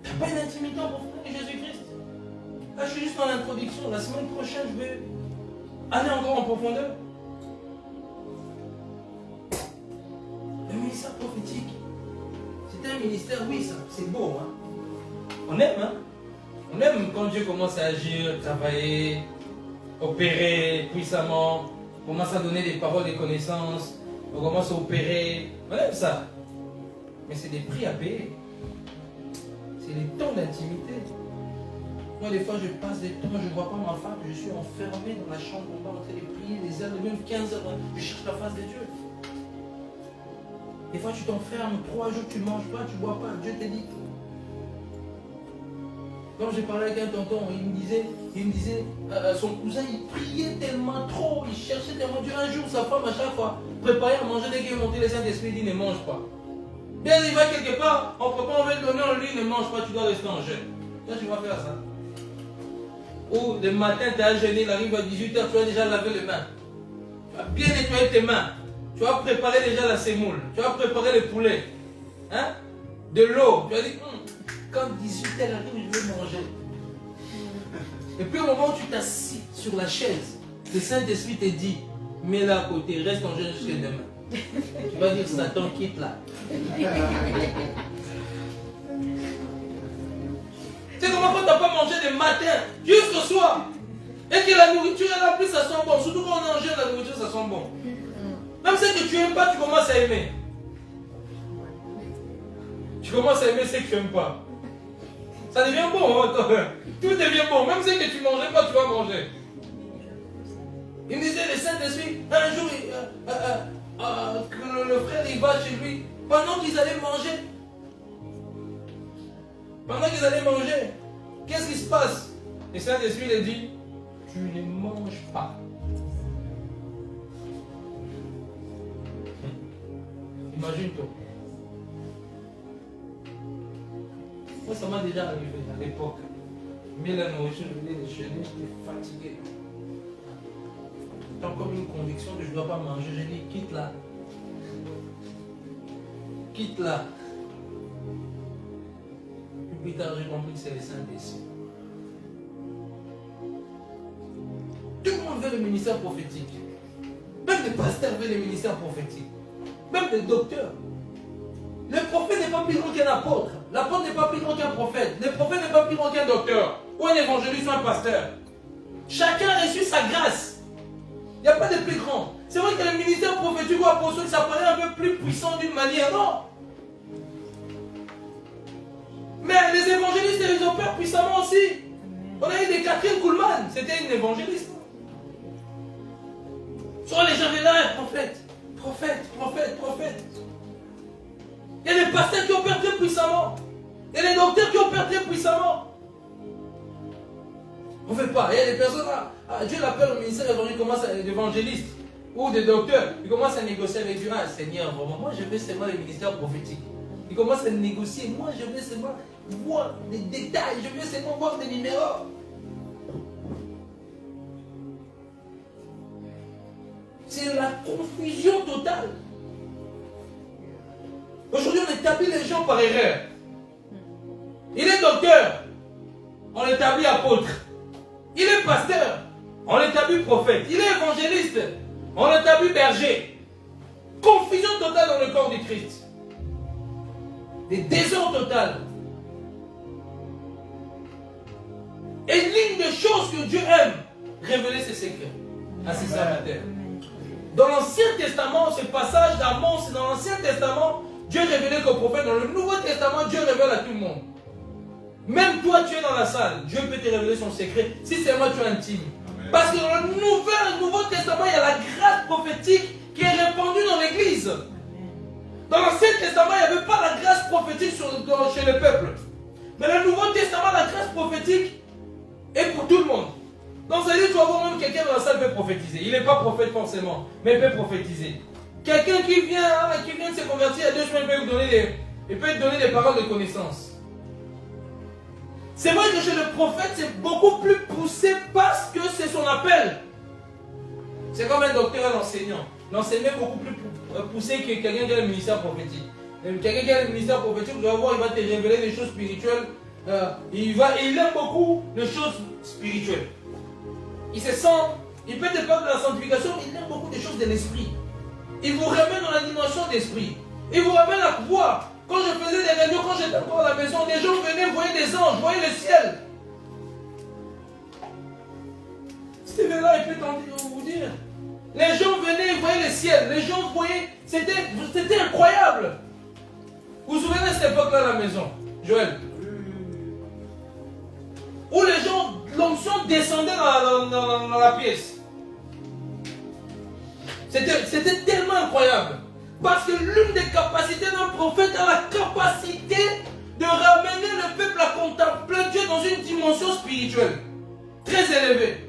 Tu n'as pas une intimité en profondeur avec Jésus-Christ. Là, je suis juste dans l'introduction. La semaine prochaine, je vais aller encore en profondeur. Le ministère prophétique, c'est un ministère, oui, ça, c'est beau. Hein? On aime, hein? On aime quand Dieu commence à agir, travailler, opérer puissamment, commence à donner des paroles, des connaissances, on commence à opérer. On aime ça. Mais c'est des prix à payer. C'est des temps d'intimité. Moi, des fois, je passe des temps, je ne vois pas ma femme, je suis enfermé dans la chambre, on va en train de prier, les heures, même 15 heures, je cherche la face de Dieu. Des fois, tu t'enfermes, 3 jours, tu ne manges pas, tu ne bois pas, Dieu te dit. Quand j'ai parlé avec un tonton, il me disait son cousin, il priait tellement trop, il cherchait tellement Dieu. Un jour, sa femme, à chaque fois, préparait à manger, dès qu'il est monté le Saint-Esprit, il dit ne mange pas. Bien, il va quelque part, on prépare, on va te donner, on lui, ne mange pas, tu dois rester en jeûne. Là, tu vas faire ça. Ou le matin, tu as jeûné, il arrive à 18h, tu as déjà lavé les mains. Tu as bien nettoyé tes mains. Tu as préparé déjà la sémoule. Tu as préparé le poulet. Hein? De l'eau. Tu as dit, quand 18h arrive, je vais manger. Et puis au moment où tu t'assis sur la chaise, le Saint-Esprit te dit, mets-la à côté, reste en jeûne jusqu'à demain. Tu vas dire, Satan, quitte là. C'est C'est comment quand tu n'as pas mangé du matin jusqu'au soir. Et que la nourriture est là, plus ça sent bon. Surtout quand on mange la nourriture, ça sent bon. Même ce que tu n'aimes pas, tu commences à aimer. Tu commences à aimer ce que tu n'aimes pas. Ça devient bon. Hein, tout devient bon. Même ce que tu ne mangeais pas, tu vas manger. Il me disait, le Saint-Esprit, un jour, le frère, il va chez lui. Pendant qu'ils allaient manger, qu'est-ce qui se passe? Le Saint-Esprit lui dit, tu ne manges pas. Imagine-toi. Moi, ça m'a déjà arrivé à l'époque. Mais la nourriture, je venais de jeûner, j'étais fatigué. J'ai encore une conviction que je ne dois pas manger. Je dis, quitte-la. Quitte-la. Plus tard, j'ai compris que c'est le Saint-Esprit. Tout le monde veut le ministère prophétique. Même les pasteurs veulent le ministère prophétique. Même les docteurs. Le prophète n'est pas plus grand qu'un apôtre. L'apôtre n'est pas plus grand qu'un prophète. Le prophète n'est pas plus grand qu'un docteur. Ou un évangéliste ou un pasteur. Chacun a reçu sa grâce. Il n'y a pas de plus grand. C'est vrai que le ministère prophétique ou apostolique, ça paraît un peu plus puissant d'une manière, non? Mais les évangélistes, ils opèrent puissamment aussi. On a eu des Catherine Kuhlman, c'était une évangéliste. Soit les gens là, prophète. Il y a des pasteurs qui opèrent très puissamment. Il y a des docteurs qui opèrent très puissamment. On ne fait pas. Il y a des personnes là, Dieu l'appelle au ministère d'évangéliste ou de docteur. Il commence à négocier avec Dieu. Ah, Seigneur, vraiment, moi je veux seulement le ministère prophétique. Il commence à négocier. Moi je veux seulement voir des détails. Je veux seulement voir des numéros. C'est la confusion totale. Aujourd'hui, on établit les gens par erreur. Il est docteur, on l'établit apôtre. Il est pasteur, on l'établit prophète. Il est évangéliste, on l'établit berger. Confusion totale dans le corps du Christ. Des désordres total. Et l'une des choses que Dieu aime, révéler ses secrets à ses serviteurs. Dans l'Ancien Testament, ce passage d'Amos, c'est dans l'Ancien Testament, Dieu révélait qu'au prophète. Dans le Nouveau Testament, Dieu révèle à tout le monde. Même toi, tu es dans la salle, Dieu peut te révéler son secret si seulement tu es intime. Amen. Parce que dans le Nouveau Testament, il y a la grâce prophétique qui est répandue dans l'Église. Dans l'Ancien Testament, il n'y avait pas la grâce prophétique chez le peuple. Mais dans le Nouveau Testament, la grâce prophétique est pour tout le monde. Donc, ça veut dire que tu vas voir même quelqu'un dans la salle peut prophétiser. Il n'est pas prophète forcément, mais il peut prophétiser. Quelqu'un qui vient de se convertir il y a 2 semaines, il peut te donner des paroles de connaissance. C'est vrai que chez le prophète, c'est beaucoup plus poussé parce que c'est son appel. C'est comme un docteur et un enseignant. L'enseignant est beaucoup plus poussé que quelqu'un qui a le ministère prophétique. Quelqu'un qui a le ministère prophétique, vous allez voir, il va te révéler des choses spirituelles. Il aime beaucoup les choses spirituelles. Il se sent, il peut te parler de la sanctification, mais il aime beaucoup des choses de l'esprit. Il vous ramène dans la dimension d'esprit. Il vous ramène à voir. Quand je faisais des réunions, quand j'étais encore à la maison, des gens venaient, voyaient des anges, voyaient le ciel. Steven là, il peut vous dire. Les gens venaient, ils voyaient le ciel. Les gens voyaient, c'était incroyable. Vous vous souvenez de cette époque-là à la maison, Joël? Où les gens, l'onction descendait dans la pièce. C'était tellement incroyable. Parce que l'une des capacités d'un prophète a la capacité de ramener le peuple à contempler Dieu dans une dimension spirituelle très élevée.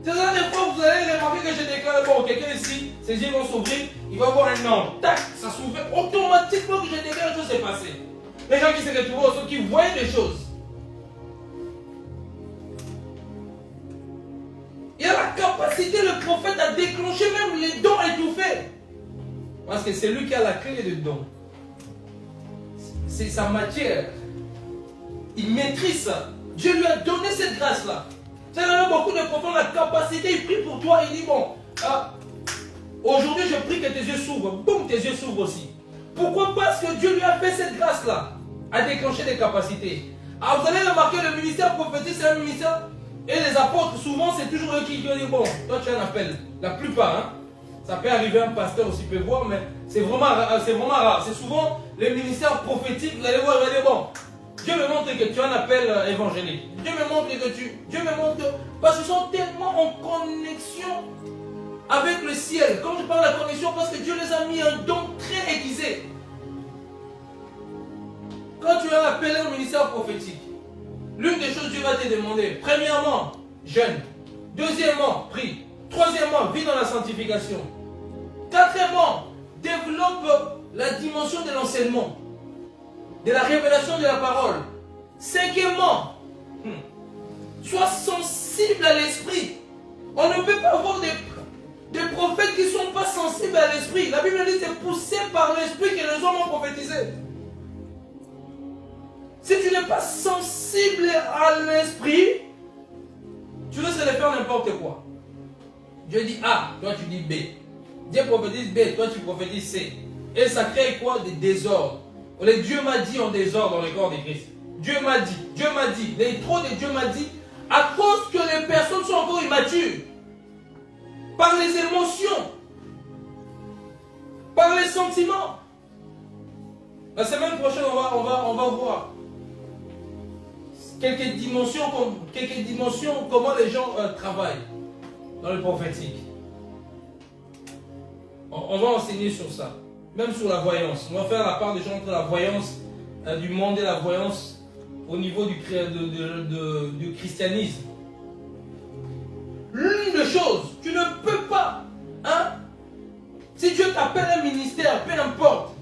C'est ça, des fois, vous allez remarquer que je déclare, bon, quelqu'un ici, ses yeux vont s'ouvrir, il va voir un ange. Tac, ça s'ouvre automatiquement que je déclare, quelque chose s'est passé. Les gens qui se retrouvent au sol, qui voient des choses. Il a la capacité, le prophète, à déclencher même les dons étouffés. Parce que c'est lui qui a la clé de don. C'est sa matière. Il maîtrise ça. Dieu lui a donné cette grâce-là. C'est là beaucoup de prophètes ont la capacité, il prie pour toi, il dit bon, aujourd'hui je prie que tes yeux s'ouvrent. Boum, tes yeux s'ouvrent aussi. Pourquoi? Parce que Dieu lui a fait cette grâce-là, à déclencher des capacités. Ah, vous allez remarquer, le ministère prophétique, c'est un ministère. Et les apôtres, souvent, c'est toujours eux qui disent, bon, toi tu as un appel. La plupart, hein. Ça peut arriver, un pasteur aussi peut voir, mais c'est vraiment rare. C'est souvent les ministères prophétiques, vous allez voir, vous allez dire, bon, Dieu me montre que tu as un appel évangélique. Dieu me montre parce qu'ils sont tellement en connexion avec le ciel. Quand je parle de la connexion, parce que Dieu les a mis un don très aiguisé. Quand tu es appelé au ministère prophétique, l'une des choses que Dieu va te demander, premièrement, jeûne. Deuxièmement, prie. Troisièmement, vis dans la sanctification. Quatrièmement, développe la dimension de l'enseignement, de la révélation de la parole. Cinquièmement, sois sensible à l'esprit. On ne peut pas avoir des prophètes qui ne sont pas sensibles à l'esprit. La Bible dit que c'est poussé par l'esprit que les hommes ont prophétisé. Si tu n'es pas sensible à l'esprit, tu risques de faire n'importe quoi. Dieu dit A, toi tu dis B. Dieu prophétise B, toi tu prophétises C. Et ça crée quoi? Des désordres. Dieu m'a dit en désordre dans le corps de Christ. Dieu m'a dit. Les trop de Dieu m'a dit, à cause que les personnes sont encore immatures. Par les émotions. Par les sentiments. La semaine prochaine, on va voir quelques dimensions, comment les gens travaillent dans le prophétique. On va enseigner sur ça. Même sur la voyance. On va faire la part des gens entre la voyance du monde et la voyance au niveau du christianisme. L'une des choses, tu ne peux pas, hein, si Dieu t'appelle un ministère, peu importe,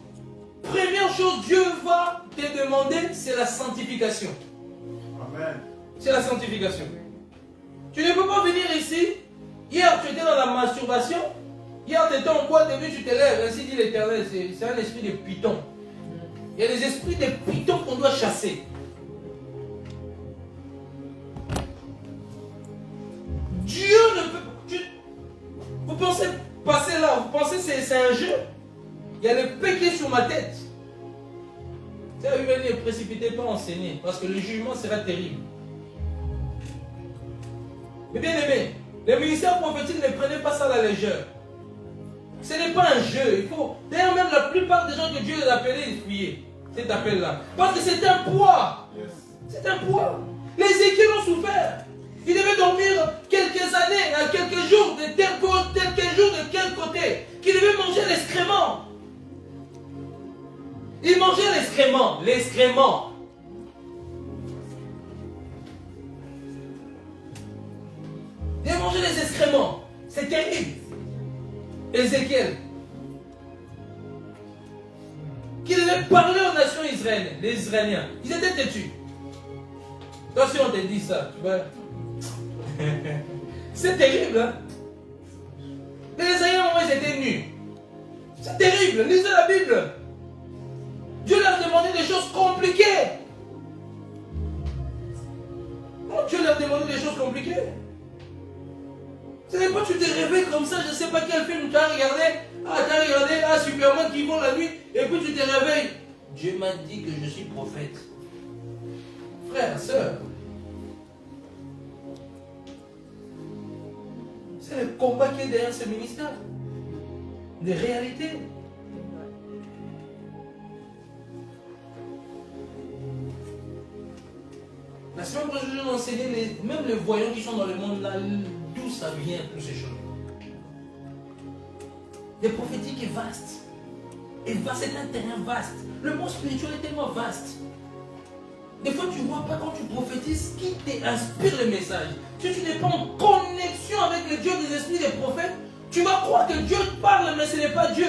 première chose Dieu va te demander, c'est la sanctification. Amen. C'est la sanctification. Tu ne peux pas venir ici. Hier, tu étais dans la masturbation. Hier, tu étais en boîte de nuit, tu te lèves. Ainsi dit l'Éternel. C'est un esprit de python. Il y a des esprits de python qu'on doit chasser. Dieu ne peut pas. Vous pensez passer là, vous pensez que c'est un jeu. Il y a le péché sur ma tête. Ne précipitez pas à enseigner, parce que le jugement sera terrible. Mais bien aimé, les ministères prophétiques ne prenaient pas ça à la légère. Ce n'est pas un jeu. Il faut. D'ailleurs, même la plupart des gens que Dieu les appelait, ils fuyaient cet appel-là. Parce que c'est un poids. C'est un poids. Les Ézéchiel ont souffert. Ils devaient dormir quelques années, quelques jours, de quel côté. Qu'ils devaient manger l'excrément. Ils mangeaient l'excrément. Ils mangeaient les excréments. C'est terrible. Ézéchiel, qui devait parler aux nations israéliennes, les Israéliens, ils étaient têtus. Toi, si on te dit ça, tu vois, c'est terrible, hein? Les Israéliens, ils étaient nus. C'est terrible, lisez la Bible. Dieu leur demandait des choses compliquées. Oh, Dieu leur demandait des choses compliquées. Ce n'est pas tu te réveilles comme ça, je ne sais pas quel film tu as regardé, Superman qui vont la nuit, et puis tu te réveilles. Dieu m'a dit que je suis prophète. Frère, sœur, c'est le combat qui est derrière ce ministère. Des réalités. La semaine prochaine, je vais enseigner même les voyants qui sont dans le monde là, d'où ça vient, toutes ces choses. Le prophétique est vaste. Et vaste, c'est un terrain vaste. Le monde spirituel est tellement vaste. Des fois, tu ne vois pas quand tu prophétises qui t'inspire le message. Si tu n'es pas en connexion avec le Dieu des esprits des prophètes, tu vas croire que Dieu te parle, mais ce n'est pas Dieu.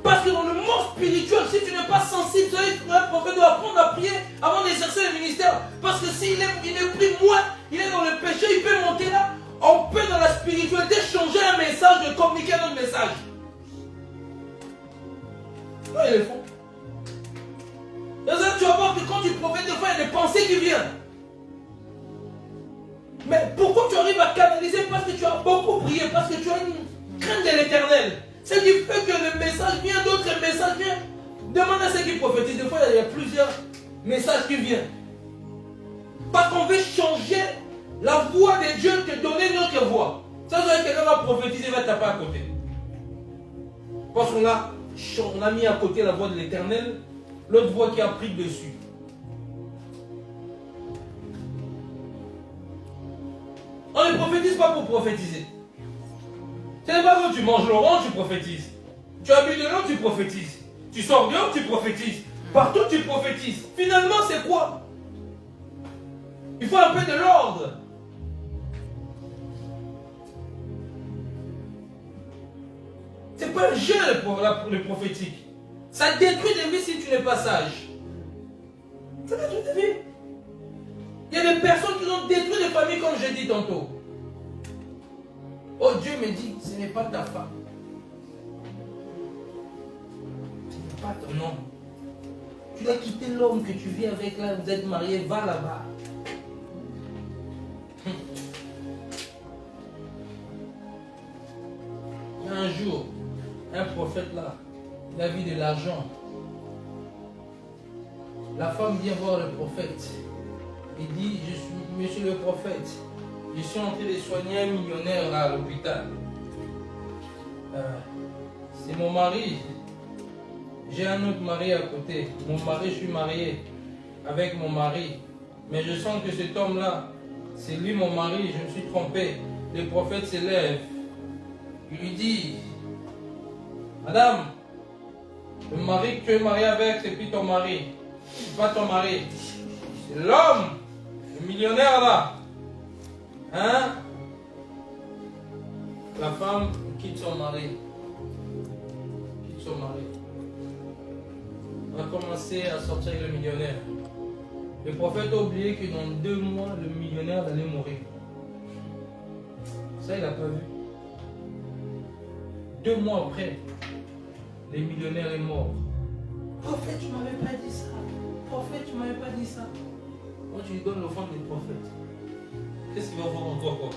Parce que dans le monde spirituel, si tu n'es pas sensible, un prophète doit apprendre à prier avant d'exercer le ministère. Parce que s'il prie moins, il est dans le péché, il peut monter là. On peut dans la spiritualité changer un message, de communiquer un autre message. Non, ils le font. Tu vas voir que quand tu prophètes, des fois, il y a des pensées qui viennent. Mais pourquoi tu arrives à canaliser? Parce que tu as beaucoup prié, parce que tu as une crainte de l'Éternel. Ce qui fait que le message vient, d'autres messages viennent. Demande à ceux qui prophétisent. Des fois, il y a plusieurs messages qui viennent. Parce qu'on veut changer la voix de Dieu, te donner notre voix. Ça veut dire que quelqu'un va prophétiser, va taper à côté. Parce qu'on a mis à côté la voix de l'Éternel, l'autre voix qui a pris dessus. On ne prophétise pas pour prophétiser. Ce n'est pas quand tu manges l'orange, tu prophétises. Tu habites de l'eau, tu prophétises. Tu sors dehors, tu prophétises. Partout, tu prophétises. Finalement, c'est quoi? Il faut un peu de l'ordre. C'est pas un jeu le prophétique. Ça détruit des vies si tu n'es pas sage. Ça détruit des vies. Il y a des personnes qui ont détruit des familles comme j'ai dit tantôt. Oh, Dieu me dit, ce n'est pas ta femme. Ce n'est pas ton homme. Tu dois quitter l'homme que tu vis avec là, vous êtes mariés, va là-bas. Un jour, un prophète là, il a vu de l'argent. La femme vient voir le prophète. Il dit, je suis monsieur le prophète. Je suis en train de soigner un millionnaire là à l'hôpital. C'est mon mari. J'ai un autre mari à côté. Mon mari, je suis marié avec mon mari. Mais je sens que cet homme-là, c'est lui mon mari. Je me suis trompé. Le prophète s'élève. Il lui dit, Madame, le mari que tu es marié avec, c'est plus ton mari. C'est pas ton mari. C'est l'homme, le millionnaire là. Hein? La femme quitte son mari. Quitte son mari. On a commencé à sortir avec le millionnaire. Le prophète a oublié que dans 2 mois, le millionnaire allait mourir. Ça, il n'a pas vu. 2 mois après, le millionnaire est mort. Prophète, tu ne m'avais pas dit ça. Prophète, tu ne m'avais pas dit ça. Moi, tu lui donnes l'offrande des prophètes. Qu'est-ce qu'il va voir encore quoi?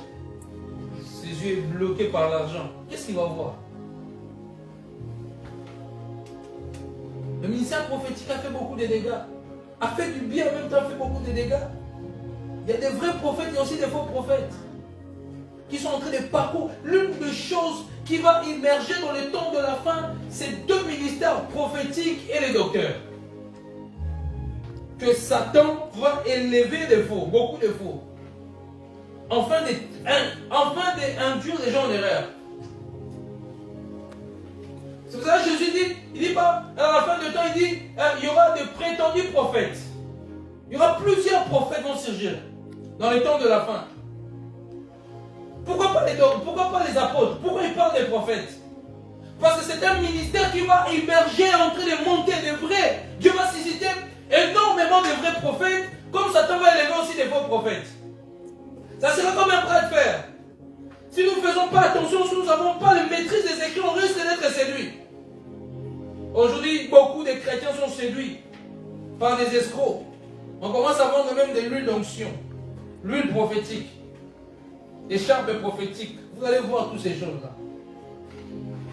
Ses yeux sont bloqués par l'argent. Qu'est-ce qu'il va voir? Le ministère prophétique a fait beaucoup de dégâts. A fait du bien en même temps, a fait beaucoup de dégâts. Il y a des vrais prophètes et aussi des faux prophètes qui sont en train de parcourir. L'une des choses qui va émerger dans le temps de la fin, c'est 2 ministères prophétiques et les docteurs. Que Satan va élever des faux, beaucoup de faux. Enfin d'induire les gens en erreur. C'est pour ça que Jésus dit, il dit pas, à la fin du temps, il dit, il y aura de prétendus prophètes. Il y aura plusieurs prophètes vont surgir dans les temps de la fin. Pourquoi pas les apôtres? Pourquoi il parle des prophètes? Parce que c'est un ministère qui va émerger, en train de monter de vrais. Dieu va susciter énormément de vrais prophètes, comme Satan va élever aussi des faux prophètes. Ça sera comme un bras de fer. Si nous ne faisons pas attention, si nous n'avons pas la maîtrise des écrits, on risque d'être séduits. Aujourd'hui, beaucoup de chrétiens sont séduits par des escrocs. On commence à vendre même de l'huile d'onction, l'huile prophétique, écharpe prophétique. Vous allez voir toutes ces choses-là.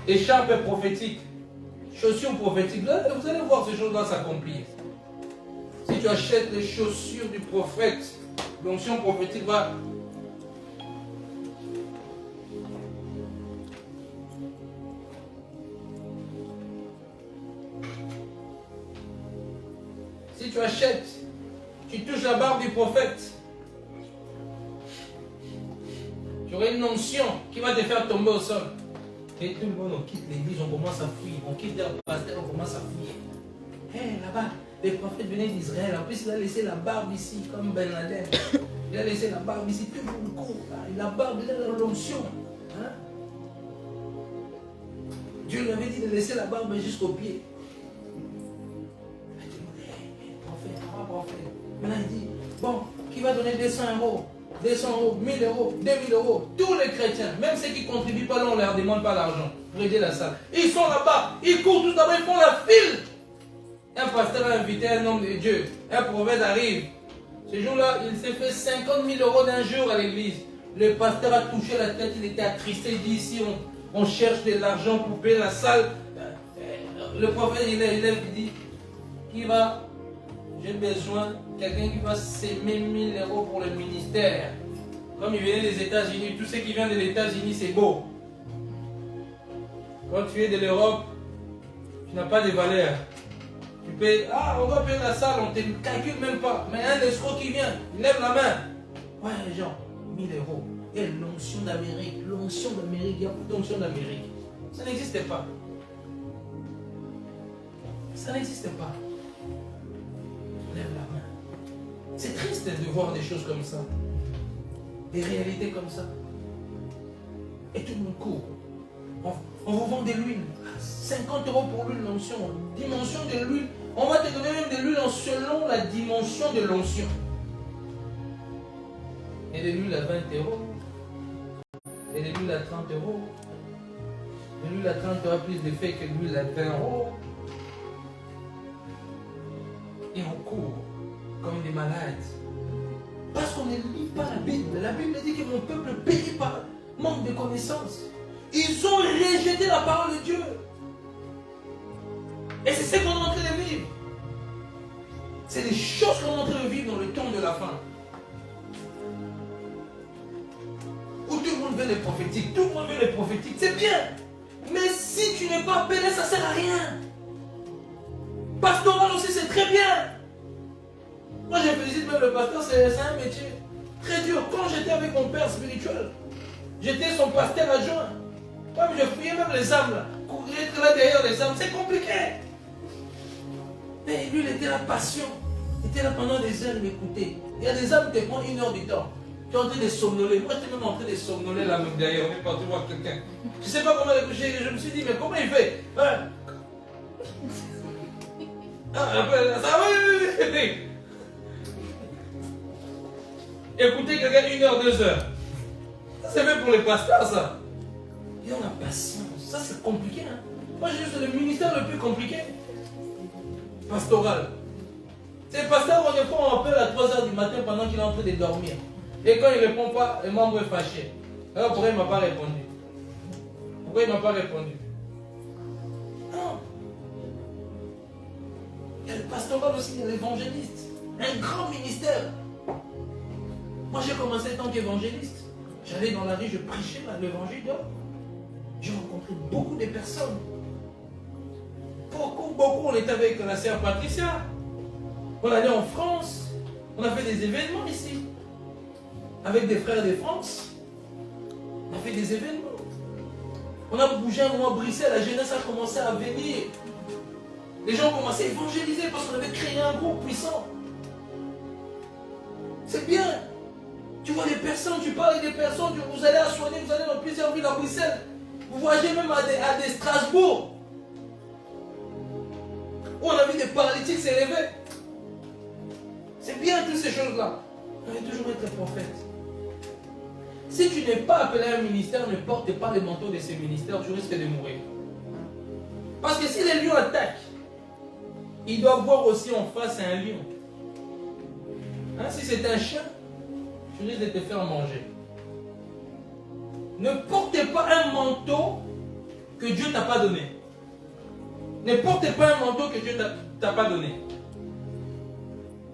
Écharpe prophétique, chaussures prophétiques. Vous allez voir ces choses-là s'accomplir. Si tu achètes les chaussures du prophète, l'onction prophétique va... Si tu achètes, tu touches la barbe du prophète, tu auras une onction qui va te faire tomber au sol. Et tout le monde, on quitte l'église, on commence à fuir. On quitte le pasteur, on commence à fuir. Hé, là-bas, les prophètes venaient d'Israël. En plus, il a laissé la barbe ici, comme Ben Laden. Il a laissé la barbe ici, tout le monde court. La barbe, il a l'onction. Hein? Dieu lui avait dit de laisser la barbe jusqu'aux pieds. Maintenant il dit, bon, qui va donner 200 euros, 200 euros, 1000 euros, 2000 euros, tous les chrétiens, même ceux qui ne contribuent pas là, on ne leur demande pas l'argent pour aider la salle. Ils sont là-bas, ils courent tous d'abord, ils font la file. Un pasteur a invité un homme de Dieu, un prophète arrive. Ce jour-là, il s'est fait 50 000 euros d'un jour à l'église. Le pasteur a touché la tête, il était attristé, il dit ici, on cherche de l'argent pour payer la salle. Le prophète, il dit, qui va j'ai besoin de quelqu'un qui va s'aimer 1000 € pour le ministère. Comme il venait des États-Unis, tout ce qui vient des États-Unis, c'est beau. Quand tu es de l'Europe, tu n'as pas de valeur. Tu payes, on va payer la salle, on ne te calcule même pas. Mais un escroc qui vient, il lève la main. Ouais, les gens, 1000 €. Et l'onction d'Amérique, il y a plus d'onction d'Amérique. Ça n'existait pas. Ça n'existait pas. Lève la main. C'est triste de voir des choses comme ça. Des réalités comme ça. Et tout le monde court. On vous vend de l'huile. 50 € pour l'huile, l'onction. Dimension de l'huile. On va te donner même de l'huile selon la dimension de l'onction. Et de l'huile à 20 €. Et de l'huile à 30 €. De l'huile à 30 € a plus d'effet que l'huile à 20 €. Et on court comme des malades. Parce qu'on ne lit pas la Bible. La Bible dit que mon peuple périt par manque de connaissances. Ils ont rejeté la parole de Dieu. Et c'est ce qu'on est en train de vivre. C'est des choses qu'on est en train de vivre dans le temps de la fin. Où tout le monde veut les prophétiques. Tout le monde veut les prophétiques. C'est bien. Mais si tu n'es pas appelé, ça ne sert à rien. Pastoral aussi, c'est très bien. Moi, je félicite même le pasteur, c'est un métier très dur. Quand j'étais avec mon père spirituel, j'étais son pasteur adjoint. Moi, je fouillais même les âmes là. Courir là derrière les âmes, c'est compliqué. Mais lui, il était la passion. Il était là pendant des heures, il m'écoutait. Il y a des âmes qui te prennent 1 heure du temps. Tu es en train de somnoler. Moi, j'étais même en train de somnoler là, même derrière. On est parti voir quelqu'un. Je ne sais pas comment il a couché. Je me suis dit, mais comment il fait? Ça va, oui. Écoutez quelqu'un 1 heure, 2 heures. Ça c'est fait pour les pasteurs, ça. Ils ont la patience. Ça c'est compliqué. Hein? Moi j'ai juste le ministère le plus compliqué. Pastoral. C'est le pasteur, des fois on appelle à 3 h du matin pendant qu'il est en train de dormir. Et quand il ne répond pas, le membre est fâché. Alors pourquoi il ne m'a pas répondu? Pourquoi il ne m'a pas répondu? Non. Il y a le pastoral aussi, il y a l'évangéliste. Un grand ministère. Moi j'ai commencé en tant qu'évangéliste. J'allais dans la rue, je prêchais l'évangile. J'ai rencontré beaucoup de personnes. Beaucoup, on était avec la sœur Patricia. On allait en France. On a fait des événements ici. Avec des frères de France. On a fait des événements. On a bougé un moment à Bruxelles, la jeunesse a commencé à venir. Les gens ont commencé à évangéliser parce qu'on avait créé un groupe puissant. C'est bien. Tu vois des personnes, tu parles avec des personnes, vous allez à soigner, vous allez dans plusieurs villes à Bruxelles. Vous voyagez même à des Strasbourg. Où on a vu des paralytiques s'élever. C'est bien toutes ces choses-là. On va toujours être prophète. Si tu n'es pas appelé à un ministère, ne porte pas les manteaux de ces ministères, tu risques de mourir. Parce que si les lions attaquent, ils doivent voir aussi en face un lion. Hein, si c'est un chien, tu risques de te faire manger. Ne portez pas un manteau que Dieu ne t'a pas donné. Ne portez pas un manteau que Dieu ne t'a pas donné.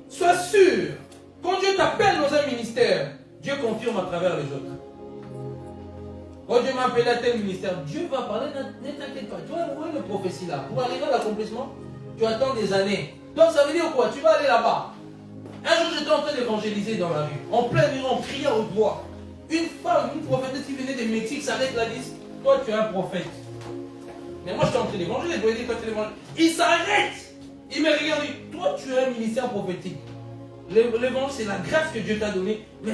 Sois sûr, quand Dieu t'appelle dans un ministère, Dieu confirme à travers les autres. Quand Dieu m'a appelé à tel ministère, Dieu va parler, ne t'inquiète pas. Tu vois, où est le prophétie là? Pour arriver à l'accomplissement, tu attends des années. Donc ça veut dire quoi? Tu vas aller là-bas. Un jour, j'étais en train d'évangéliser dans la rue, en plein mur, en criant au bois. Une femme, une prophétesse qui venait du Mexique s'arrête là, dit, toi tu es un prophète. Mais moi je suis en train d'évangéliser, je dois dire quand tu l'évangélises. Il s'arrête. Il me regarde, il dit, toi tu es un ministère prophétique. L'évangile c'est la grâce que Dieu t'a donnée, mais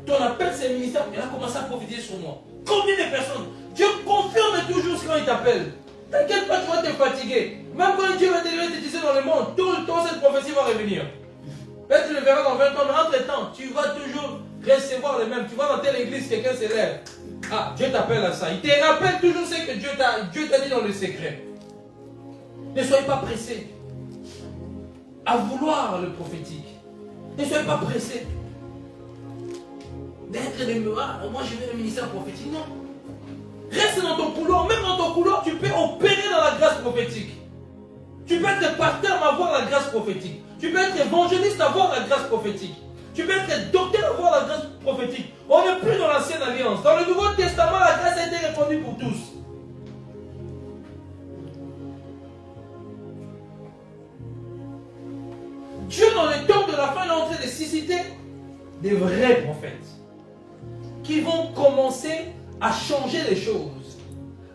ton appel c'est un ministère. Il a commencé à prophétiser sur moi. Combien de personnes? Dieu confirme toujours quand il t'appelle. T'inquiète pas, tu vas te fatiguer. Même quand Dieu va t'utiliser dans le monde, tout le temps cette prophétie va revenir. Peut-être tu le verras dans 20 ans, mais entre-temps, tu vas toujours recevoir les mêmes. Tu vas dans telle église, quelqu'un s'élève. Ah, Dieu t'appelle à ça. Il te rappelle toujours ce que Dieu t'a dit dans le secret. Ne soyez pas pressés à vouloir le prophétique. Ne soyez pas pressés d'être des murailles. Moi, je vais au ministère prophétique. Non. Reste dans ton couloir. Même dans ton couloir, tu peux opérer dans la grâce prophétique. Tu peux être pasteur, mais avoir la grâce prophétique. Tu peux être évangéliste, avoir la grâce prophétique. Tu peux être docteur, avoir la grâce prophétique. On n'est plus dans l'ancienne alliance. Dans le Nouveau Testament, la grâce a été répandue pour tous. Dieu, dans le temps de la fin, est en train de susciter des vrais prophètes qui vont commencer à changer les choses,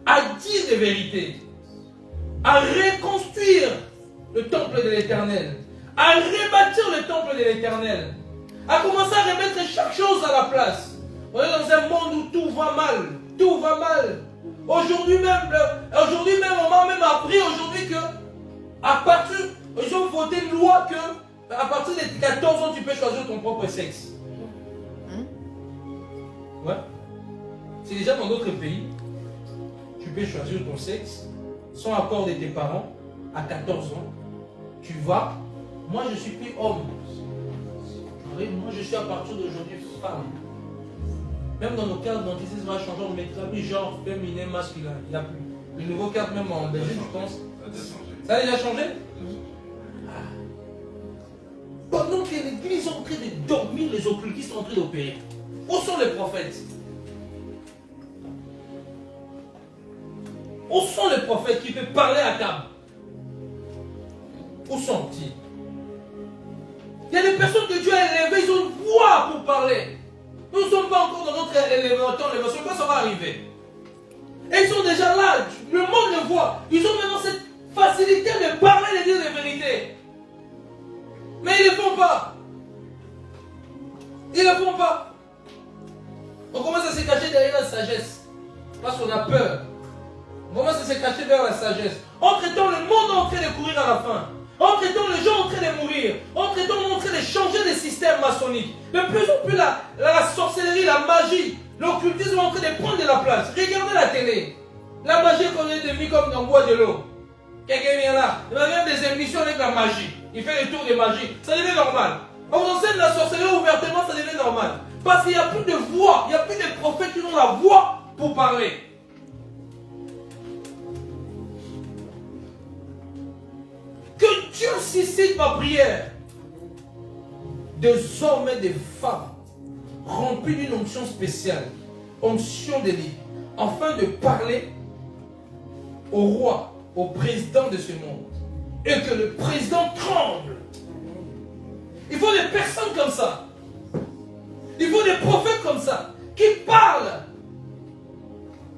à dire des vérités, à reconstruire le temple de l'Éternel, à rebâtir le temple de l'Éternel, à commencer à remettre chaque chose à la place. On est dans un monde où tout va mal, tout va mal. Aujourd'hui même, on m'a même appris aujourd'hui que à partir, ils ont voté une loi que à partir de 14 ans, tu peux choisir ton propre sexe. Ouais. C'est déjà dans d'autres pays, tu peux choisir ton sexe sans accord de tes parents à 14 ans. Tu vas, moi je suis plus homme. Moi je suis à partir d'aujourd'hui femme. Même dans nos cartes d'identité, ça va changer, on mettra plus genre féminin, masculin. Il n'y a plus. Les nouveaux cartes, même en Belgique, je pense. Ça a déjà changé? Pendant que l'église est en train de dormir, les occultistes sont en train d'opérer. Où sont les prophètes? Où sont les prophètes qui peuvent parler à table? Où sont-ils? Il y a des personnes que Dieu a élevées, ils ont une voix pour parler. Nous ne sommes pas encore dans notre élévation, quand ça va arriver? Et ils sont déjà là, le monde le voit. Ils ont maintenant cette facilité de parler et de dire les vérités. Mais ils ne le font pas. Ils ne le font pas. On commence à se cacher derrière la sagesse. Parce qu'on a peur. On commence à se cacher derrière la sagesse. Entre-temps, le monde est en train de courir à la fin. Entre-temps, les gens sont en train de mourir. Entre-temps, on est en train de changer les systèmes maçonniques. De plus en plus, la sorcellerie, la magie, l'occultisme est en train de prendre de la place. Regardez la télé. La magie qu'on est devenue comme dans bois de l'eau. Quelqu'un vient là. Il va faire des émissions avec la magie. Il fait le tour des magies. Ça devient normal. On vous enseigne la sorcellerie ouvertement, ça devient normal. Parce qu'il n'y a plus de voix. Il n'y a plus de prophètes qui ont la voix pour parler. Que Dieu suscite ma prière. Des hommes et des femmes remplis d'une onction spéciale, onction de vie, afin de parler au roi, au président de ce monde, et que le président tremble. Il faut des personnes comme ça. Il faut des prophètes comme ça, qui parlent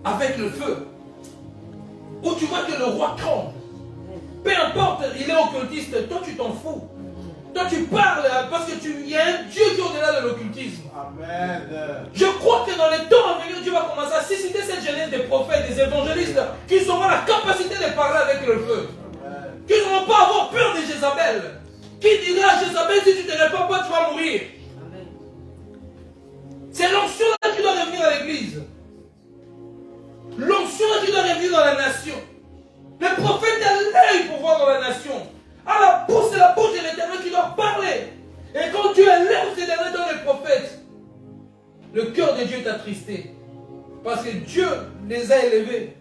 avec le feu, où tu vois que le roi tremble. Peu importe, il est occultiste, toi tu t'en fous. Toi tu parles parce qu'il y a un Dieu qui est au-delà de l'occultisme. Amen. Je crois que dans les temps à venir, Dieu va commencer à susciter cette jeunesse des prophètes, des évangélistes, qui auront la capacité de parler avec le feu. Amen. Qui n'auront pas à avoir peur de Jézabel. Qui dira à Jézabel, si tu ne te réponds pas, tu vas mourir. Amen. C'est l'onction là qui doit revenir à l'église. L'onction là qui doit revenir dans la nation. Le prophète a l'œil pour voir dans la nation. À la bouche, c'est la bouche de l'Éternel qui doit parler. Et quand Dieu élève l'Éternel dans les prophètes, le cœur de Dieu est attristé. Parce que Dieu les a élevés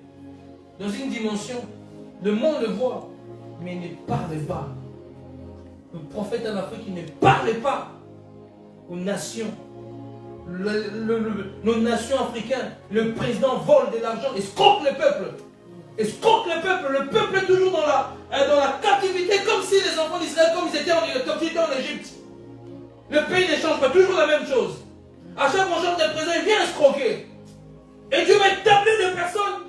dans une dimension. Le monde le voit, mais il ne parle pas. Le prophète en Afrique, il ne parlait pas aux nations. Nos nations africaines, le président vole de l'argent, escroque le peuple. Escroque le peuple est toujours dans la captivité, comme si les enfants d'Israël, comme ils étaient en captivité en Égypte. Le pays ne change pas, toujours la même chose. À chaque fois de président, il vient escroquer. Et Dieu va établir des personnes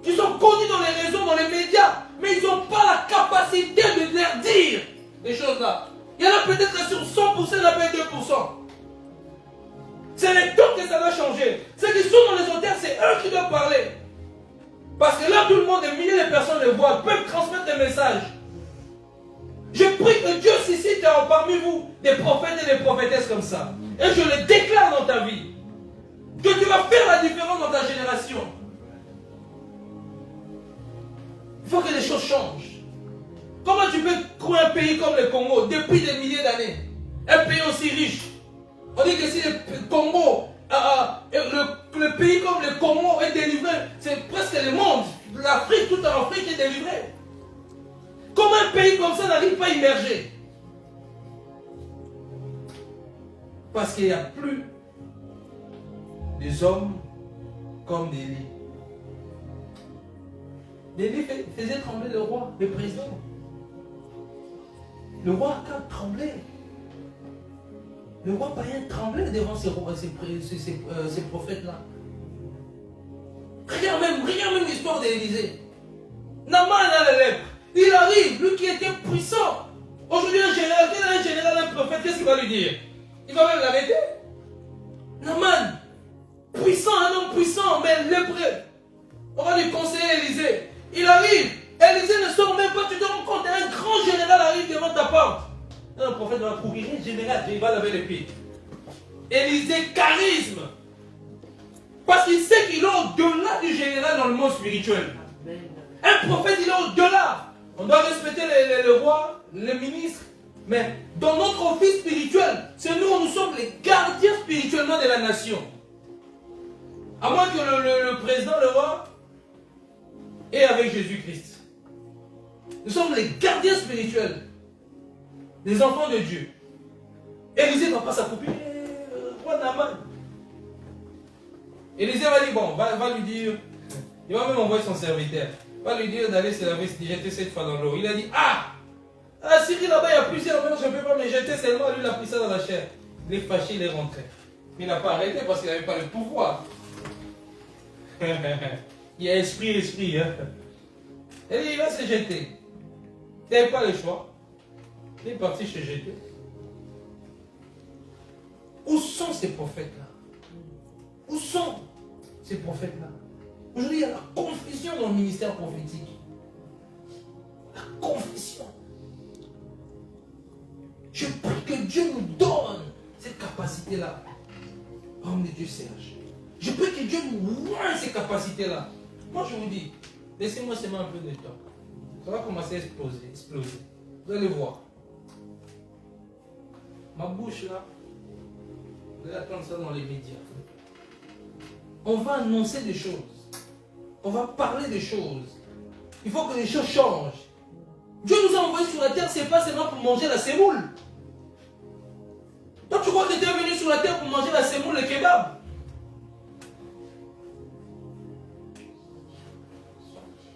qui sont connues dans les réseaux, dans les médias, mais ils n'ont pas la capacité de leur dire des choses là. Il y en a peut-être sur 100%, il y en a peut-être 2%. C'est les temps que ça va changer. Ceux qui sont dans les hôtels, c'est eux qui doivent parler. Parce que là, tout le monde, des milliers de personnes le voient, peuvent transmettre des messages. Je prie que Dieu suscite parmi vous des prophètes et des prophétesses comme ça. Et je le déclare dans ta vie. Que tu vas faire la différence dans ta génération. Il faut que les choses changent. Comment tu peux trouver un pays comme le Congo depuis des milliers d'années? Un pays aussi riche. On dit que si le Congo, le pays comme le Congo est délivré, c'est presque le monde. L'Afrique, toute l'Afrique est délivrée. Comment un pays comme ça n'arrive pas à immerger? Parce qu'il n'y a plus des hommes comme Élie. Élie faisait trembler le roi, le président. Le roi Akab tremblait. Le roi païen tremblait devant ces prophètes-là. Regarde même l'histoire d'Élysée. Naaman a la lèpre. Il arrive, lui qui était puissant. Aujourd'hui, un général, un prophète, qu'est-ce qu'il va lui dire? Il va même l'arrêter. Naaman, puissant, un homme puissant, mais lépreux. On va lui conseiller Élysée. Il arrive. Élysée ne sort même pas, tu te rends compte, un grand général arrive devant ta porte. Un prophète va courir, un général, il va laver les pieds. Élysée, charisme. Parce qu'il sait qu'il est au-delà du général dans le monde spirituel. Un prophète, il est au-delà. On doit respecter le roi, les ministres. Mais dans notre office spirituel, c'est nous sommes les gardiens spirituellement de la nation. À moins que le président, le roi, est avec Jésus-Christ. Nous sommes les gardiens spirituels. Les enfants de Dieu. Élisée ne va pas s'accoupler. Roi Naaman. Élisée va dire, bon, va lui dire, il va même envoyer son serviteur. Va lui dire d'aller se laver, se jeter cette fois dans l'eau. Il a dit, Syrie là-bas, il y a plusieurs mains, je ne peux pas me jeter seulement. Lui, il a pris ça dans la chair. Il est fâché, il est rentré. Il n'a pas arrêté parce qu'il n'avait pas le pouvoir. Il y a esprit, hein. Et il va se jeter. Il n'avait pas le choix. Il est parti se jeter. Où sont ces prophètes-là? Où sont ces prophètes-là? Aujourd'hui, il y a la confusion dans le ministère prophétique. La confusion. Je prie que Dieu nous donne cette capacité-là. Homme de Dieu Serge. Je prie que Dieu nous rende ces capacités-là. Moi, je vous dis, laissez-moi seulement un peu de temps. Ça va commencer à exploser. Vous allez voir. Ma bouche là, vous allez attendre ça dans les médias. On va annoncer des choses. On va parler des choses. Il faut que les choses changent. Dieu nous a envoyés sur la terre, c'est pas seulement pour manger la sémoule. Toi, tu crois que tu es venu sur la terre pour manger la sémoule, le kebab?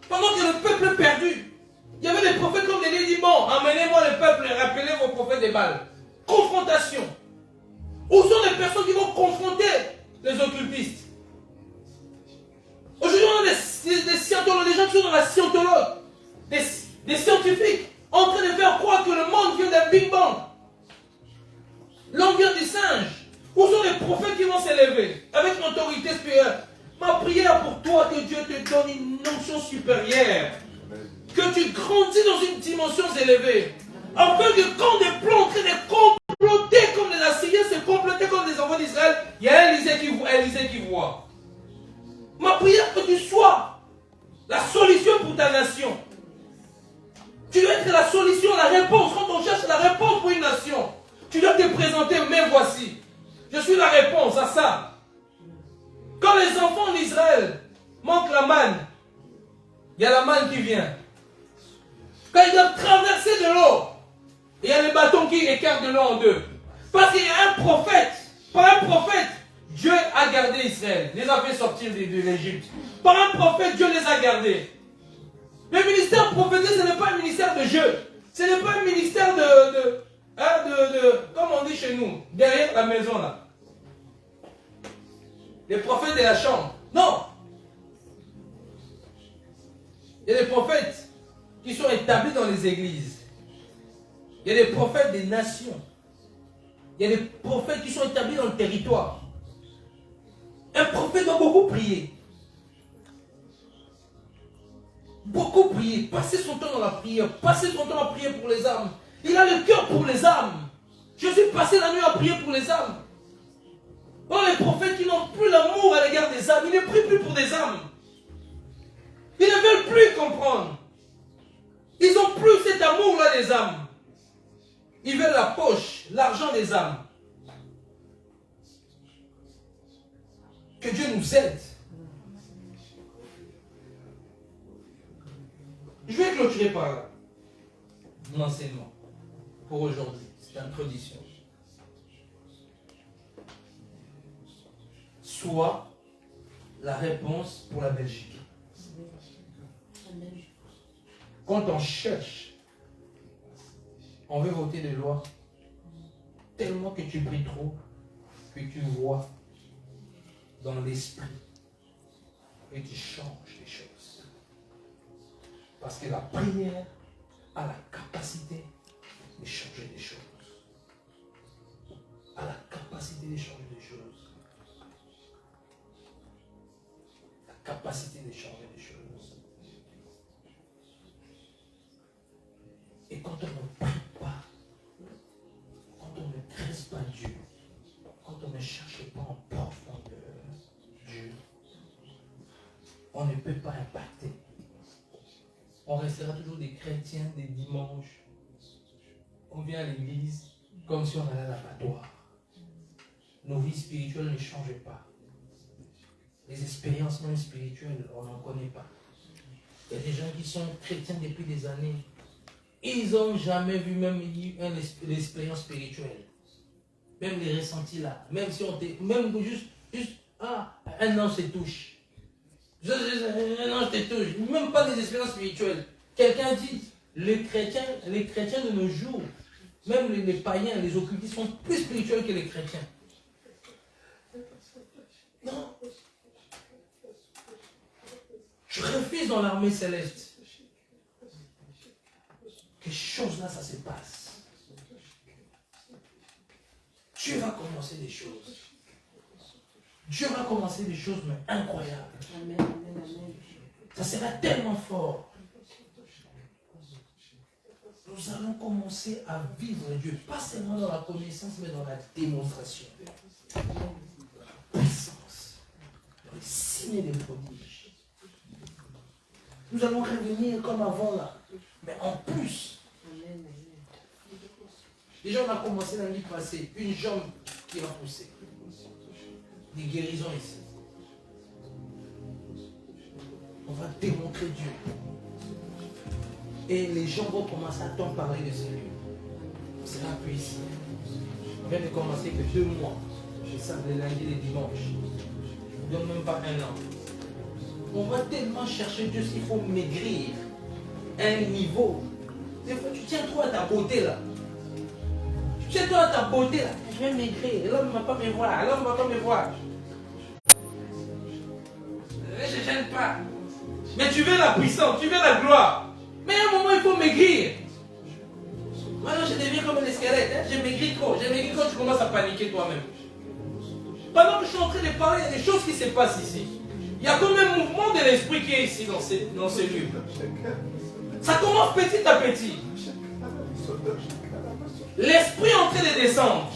Pendant que le peuple est perdu, il y avait des prophètes comme Élie dit, bon, emmenez-moi le peuple et rappelez vos prophètes des Baals. Confrontation. Où sont les personnes qui vont confronter les occultistes? Aujourd'hui, on a des scientologues, des gens qui sont dans la scientologue, des scientifiques, en train de faire croire que le monde vient d'un Big Bang. L'homme vient du singe. Où sont les prophètes qui vont s'élever avec une autorité spirituelle? Ma prière pour toi, que Dieu te donne une onction supérieure. Que tu grandis dans une dimension élevée. Afin que quand des plans en train de comploter comme les Assyriens se comploter comme les enfants d'Israël, il y a Élisée qui voit. Ma prière que tu sois la solution pour ta nation. Tu dois être la solution, la réponse. Quand on cherche la réponse pour une nation, tu dois te présenter, mais voici. Je suis la réponse à ça. Quand les enfants d'Israël manquent la manne, il y a la manne qui vient. Quand ils doivent traverser de l'eau, il y a les bâtons qui écartent de l'eau en deux. Parce qu'il y a un prophète. Par un prophète, Dieu a gardé Israël. Les a fait sortir de l'Égypte. Par un prophète, Dieu les a gardés. Le ministère prophétique, ce n'est pas un ministère de jeu. Ce n'est pas un ministère comme on dit chez nous, derrière la maison là. Les prophètes de la chambre. Non. Il y a des prophètes qui sont établis dans les églises. Il y a des prophètes des nations. Il y a des prophètes qui sont établis dans le territoire. Un prophète doit beaucoup prier. Beaucoup prier. Passer son temps dans la prière. Passer son temps à prier pour les âmes. Il a le cœur pour les âmes. Je suis passé la nuit à prier pour les âmes. Oh, les prophètes qui n'ont plus l'amour à l'égard des âmes. Ils ne prient plus pour des âmes. Ils ne veulent plus comprendre. Ils n'ont plus cet amour-là des âmes. Ils veulent la poche, l'argent des âmes. Que Dieu nous aide. Je vais clôturer par là mon enseignement pour aujourd'hui. C'est l'introduction. soit la réponse pour la Belgique. Quand on cherche, on veut voter des lois, tellement que tu pries trop, que tu vois dans l'esprit et tu changes les choses. Parce que la prière a la capacité de changer des choses. A la capacité de changer des choses. La capacité de changer des choses. Et quand on ne prie pas, quand on ne crée pas Dieu, quand on ne cherche pas en profondeur Dieu, on ne peut pas impacter. On restera toujours des chrétiens des dimanches. On vient à l'église comme si on allait à l'abattoir. Nos vies spirituelles ne changent pas. Les expériences même spirituelles, on n'en connaît pas. Il y a des gens qui sont chrétiens depuis des années. Ils n'ont jamais vu même l'expérience spirituelle. Même les ressentis là. Même si on même juste un ange se touche. Un ange te touche. Même pas des expériences spirituelles. Quelqu'un dit, les chrétiens de nos jours, même les païens, les occultistes sont plus spirituels que les chrétiens. Non. Je refuse dans l'armée céleste. Que ces choses-là, ça se passe. Dieu va commencer des choses. Dieu va commencer des choses, mais incroyables. Amen, amen, amen. Ça sera tellement fort. Nous allons commencer à vivre Dieu, pas seulement dans la connaissance, mais dans la démonstration. La puissance, dans les signes et les prodiges. Nous allons revenir comme avant là, mais en plus. Déjà, on a commencé l'année passée, une jambe qui va pousser. Des guérisons ici. On va démontrer Dieu. Et les gens vont commencer à t'en parler de ce lieu. C'est la puissance. On vient de commencer que 2 mois. Je sais les lundis et les dimanches. Je ne donne même pas 1 an. On va tellement chercher Dieu s'il faut maigrir. Un niveau. Des fois, tu tiens trop à ta beauté là. Tu tiens trop à ta beauté là. Je vais maigrir. L'homme ne va pas me voir. L'homme ne va pas me voir. Je ne gêne pas. Mais tu veux la puissance, tu veux la gloire. Mais à un moment, il faut maigrir. Maintenant, je deviens comme un squelette. Hein? Je maigris trop. Je maigris quand tu commences à paniquer toi-même. Pendant que je suis en train de parler, il y a des choses qui se passent ici. Il y a comme un mouvement de l'esprit qui est ici dans ces lieux. Ça commence petit à petit. L'esprit est en train de descendre.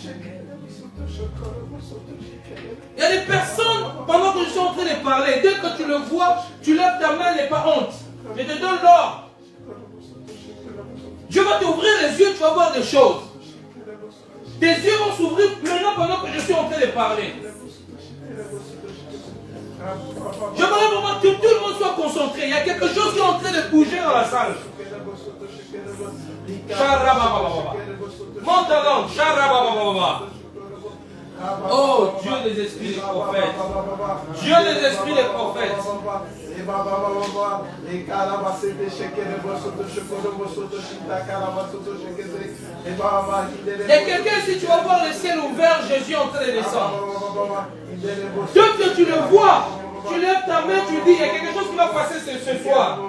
Il y a des personnes, pendant que je suis en train de parler, dès que tu le vois, tu lèves ta main, n'aie pas honte. Je te donne l'ordre. Dieu va t'ouvrir les yeux, tu vas voir des choses. Tes yeux vont s'ouvrir maintenant pendant que je suis en train de parler. J'aimerais vraiment que tout le monde soit concentré. Il y a quelque chose qui est en train de bouger dans la salle. Monte ta langue. Oh, Dieu des esprits des prophètes. Dieu des esprits des prophètes. Il y a quelqu'un, si tu vas voir le ciel ouvert, Jésus est en train de descendre. Dès que tu le vois, tu lèves ta main, tu dis, il y a quelque chose qui va passer ce soir.